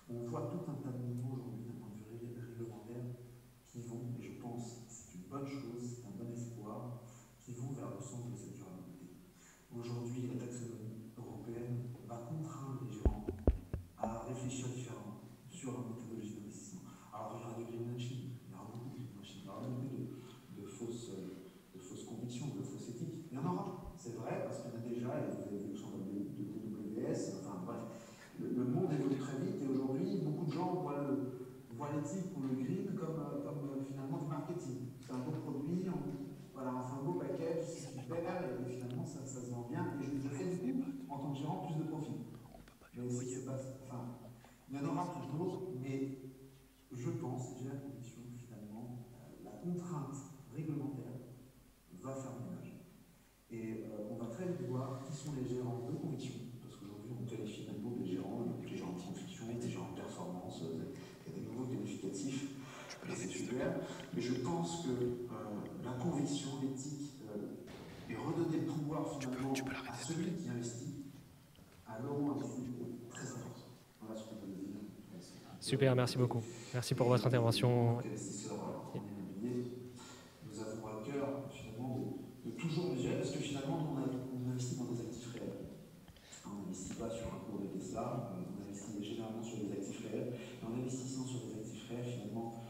on voit tout un tas de mouvements aujourd'hui d'un point de vue réglementaire qui vont, et je pense c'est une bonne chose, c'est un bon espoir, qui vont vers le sens de cette durabilité. Aujourd'hui, la taxonomie européenne va contraindre les gens à réfléchir différemment sur leur méthodologie d'investissement. Alors il y aura du greenwashing, il y aura beaucoup de greenwashing, il y aura beaucoup de fausses convictions, de fausses éthiques. Il y en aura, c'est vrai, parce qu'il y en a déjà, et vous avez vu le champ de DWS, enfin bref. Le monde évolue très vite et aujourd'hui, beaucoup de gens voient l'éthique ou le green comme finalement du marketing. C'est un beau produit, on fait un beau package, c'est super, et l'émission, l'éthique, et redonner le pouvoir finalement à celui qui investit, alors on a très important. Voilà ce qu'on peut dire. Super, merci beaucoup. Merci pour votre intervention. Nous avons à cœur finalement de toujours mesurer, parce que finalement on investit dans des actifs réels. On n'investit pas sur un cours de Tesla, on investit généralement sur des actifs réels. Et en investissant sur des actifs réels, finalement,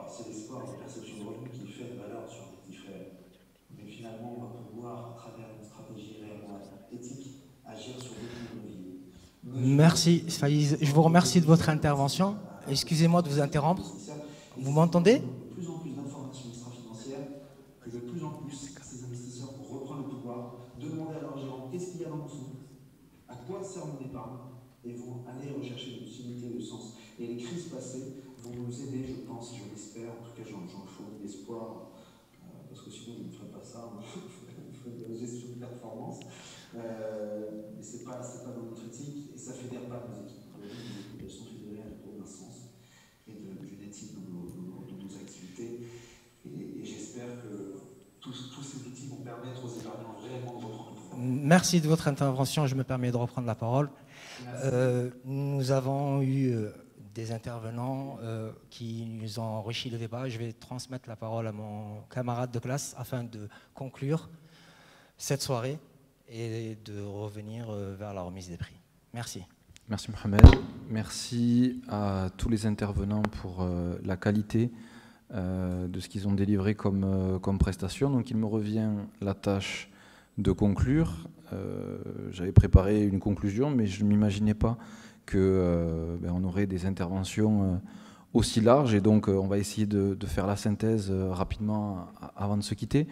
c'est l'espoir de perception de revenu qui fait de valeur sur un actif réel. Mais finalement, on va pouvoir, à travers une stratégie réellement éthique, agir sur d'autres leviers. Merci, Faiz. Je vous remercie de votre intervention. Excusez-moi de vous interrompre. Vous m'entendez? De plus en plus d'informations extra-financières, que de plus en plus ces investisseurs vont reprendre le pouvoir, demander à leur gérant qu'est-ce qu'il y a dans mon fonds, à quoi sert mon épargne, et vont aller rechercher de lucidité, de sens. Et les crises passées vont nous aider, je pense, je l'espère, en tout cas j'en fournis l'espoir, parce que sinon je ne ferai pas ça, je ferai de la gestion de performance, mais c'est pas dans notre éthique, et ça ne fédère pas nos équipes. Elles sont fédérées autour d'un sens et d'une éthique dans nos activités, et j'espère que tous ces outils vont permettre aux épargnants réellement de reprendre le pouvoir. Merci de votre intervention. Je me permets de reprendre la parole. Nous avons eu des intervenants qui nous ont enrichi le débat. Je vais transmettre la parole à mon camarade de classe afin de conclure cette soirée et de revenir vers la remise des prix. Merci. Merci Mohamed. Merci à tous les intervenants pour la qualité de ce qu'ils ont délivré comme prestation. Donc il me revient la tâche de conclure. J'avais préparé une conclusion, mais je ne m'imaginais pas qu'on aurait des interventions aussi larges. Et donc on va essayer de faire la synthèse rapidement avant de se quitter.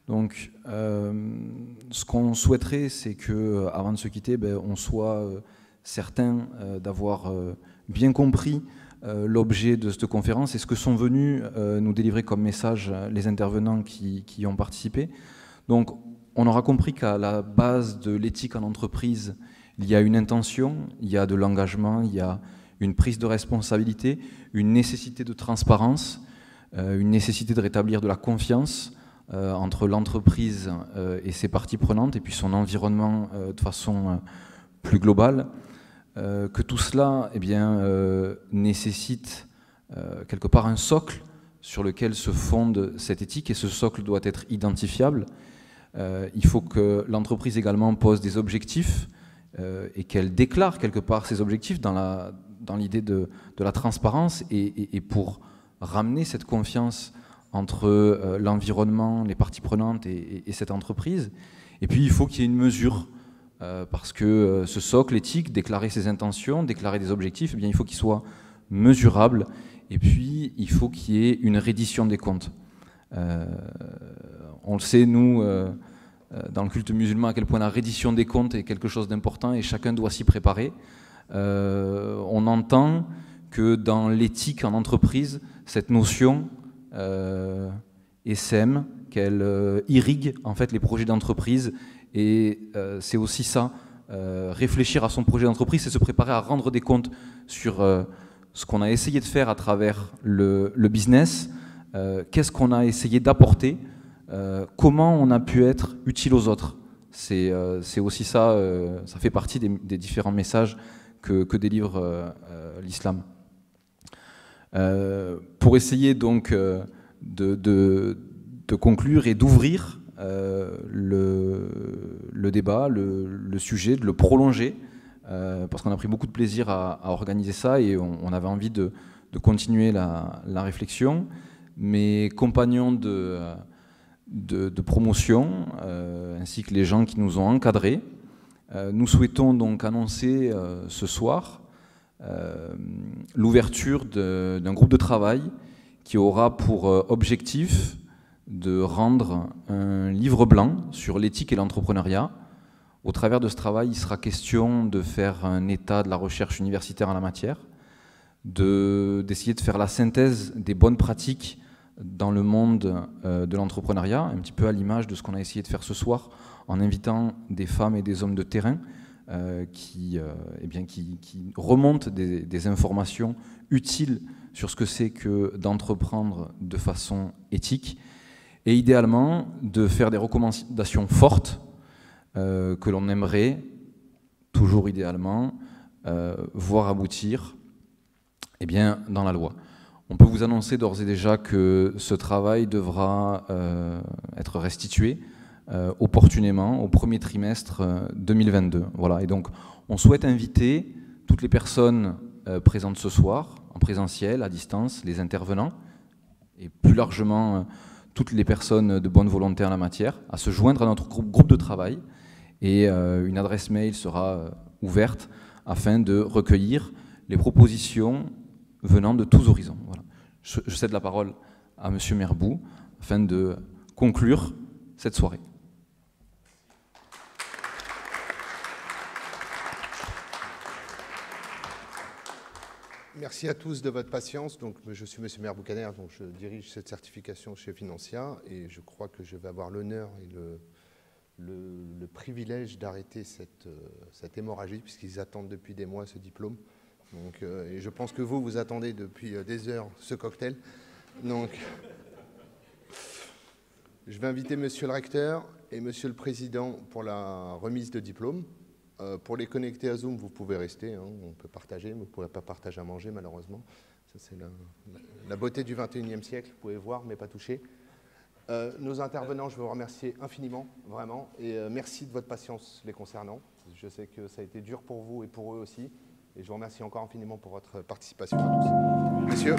Donc ce qu'on souhaiterait, c'est qu'avant de se quitter, on soit certains d'avoir bien compris l'objet de cette conférence et ce que sont venus nous délivrer comme message les intervenants qui y ont participé. Donc on aura compris qu'à la base de l'éthique en entreprise, il y a une intention, il y a de l'engagement, il y a une prise de responsabilité, une nécessité de transparence, une nécessité de rétablir de la confiance entre l'entreprise et ses parties prenantes et puis son environnement de façon plus globale. Que tout cela nécessite quelque part un socle sur lequel se fonde cette éthique, et ce socle doit être identifiable. Il faut que l'entreprise également pose des objectifs et qu'elle déclare quelque part ces objectifs dans l'idée de la transparence et pour ramener cette confiance entre l'environnement, les parties prenantes et cette entreprise. Et puis il faut qu'il y ait une mesure. Parce que ce socle éthique, déclarer ses intentions, déclarer des objectifs, il faut qu'il soit mesurable, et puis il faut qu'il y ait une reddition des comptes. On le sait, nous, dans le culte musulman, à quel point la reddition des comptes est quelque chose d'important, et chacun doit s'y préparer. On entend que dans l'éthique en entreprise, cette notion sème, qu'elle irrigue en fait les projets d'entreprise. Et c'est aussi ça, réfléchir à son projet d'entreprise, c'est se préparer à rendre des comptes sur ce qu'on a essayé de faire à travers le business, qu'est-ce qu'on a essayé d'apporter, comment on a pu être utile aux autres. C'est aussi ça, ça fait partie des différents messages que délivre l'islam. Pour essayer donc de conclure et d'ouvrir le débat, le sujet, de le prolonger, parce qu'on a pris beaucoup de plaisir à organiser ça et on avait envie de continuer la réflexion. Mes compagnons de promotion, ainsi que les gens qui nous ont encadrés, nous souhaitons donc annoncer ce soir l'ouverture d'un groupe de travail qui aura pour objectif de rendre un livre blanc sur l'éthique et l'entrepreneuriat. Au travers de ce travail, il sera question de faire un état de la recherche universitaire en la matière, d'essayer de faire la synthèse des bonnes pratiques dans le monde de l'entrepreneuriat, un petit peu à l'image de ce qu'on a essayé de faire ce soir en invitant des femmes et des hommes de terrain qui remontent des informations utiles sur ce que c'est que d'entreprendre de façon éthique. et idéalement de faire des recommandations fortes que l'on aimerait, toujours idéalement, voir aboutir dans la loi. On peut vous annoncer d'ores et déjà que ce travail devra être restitué opportunément au premier trimestre 2022. Voilà. Et donc, on souhaite inviter toutes les personnes présentes ce soir, en présentiel, à distance, les intervenants, et plus largement toutes les personnes de bonne volonté en la matière, à se joindre à notre groupe de travail. Et une adresse mail sera ouverte afin de recueillir les propositions venant de tous horizons. Voilà. Je cède la parole à M. Merbou afin de conclure cette soirée. Merci à tous de votre patience. Donc, je suis M. Merbou Kader, donc je dirige cette certification chez Financia et je crois que je vais avoir l'honneur et le privilège d'arrêter cette hémorragie puisqu'ils attendent depuis des mois ce diplôme. Donc, et je pense que vous attendez depuis des heures ce cocktail. Donc, je vais inviter Monsieur le recteur et Monsieur le président pour la remise de diplôme. Pour les connecter à Zoom, vous pouvez rester, hein, on peut partager, mais vous ne pourrez pas partager à manger malheureusement. Ça, c'est la beauté du 21e siècle, vous pouvez voir mais pas toucher. Nos intervenants, je veux vous remercier infiniment, vraiment, et merci de votre patience les concernant. Je sais que ça a été dur pour vous et pour eux aussi, et je vous remercie encore infiniment pour votre participation à tous. Messieurs.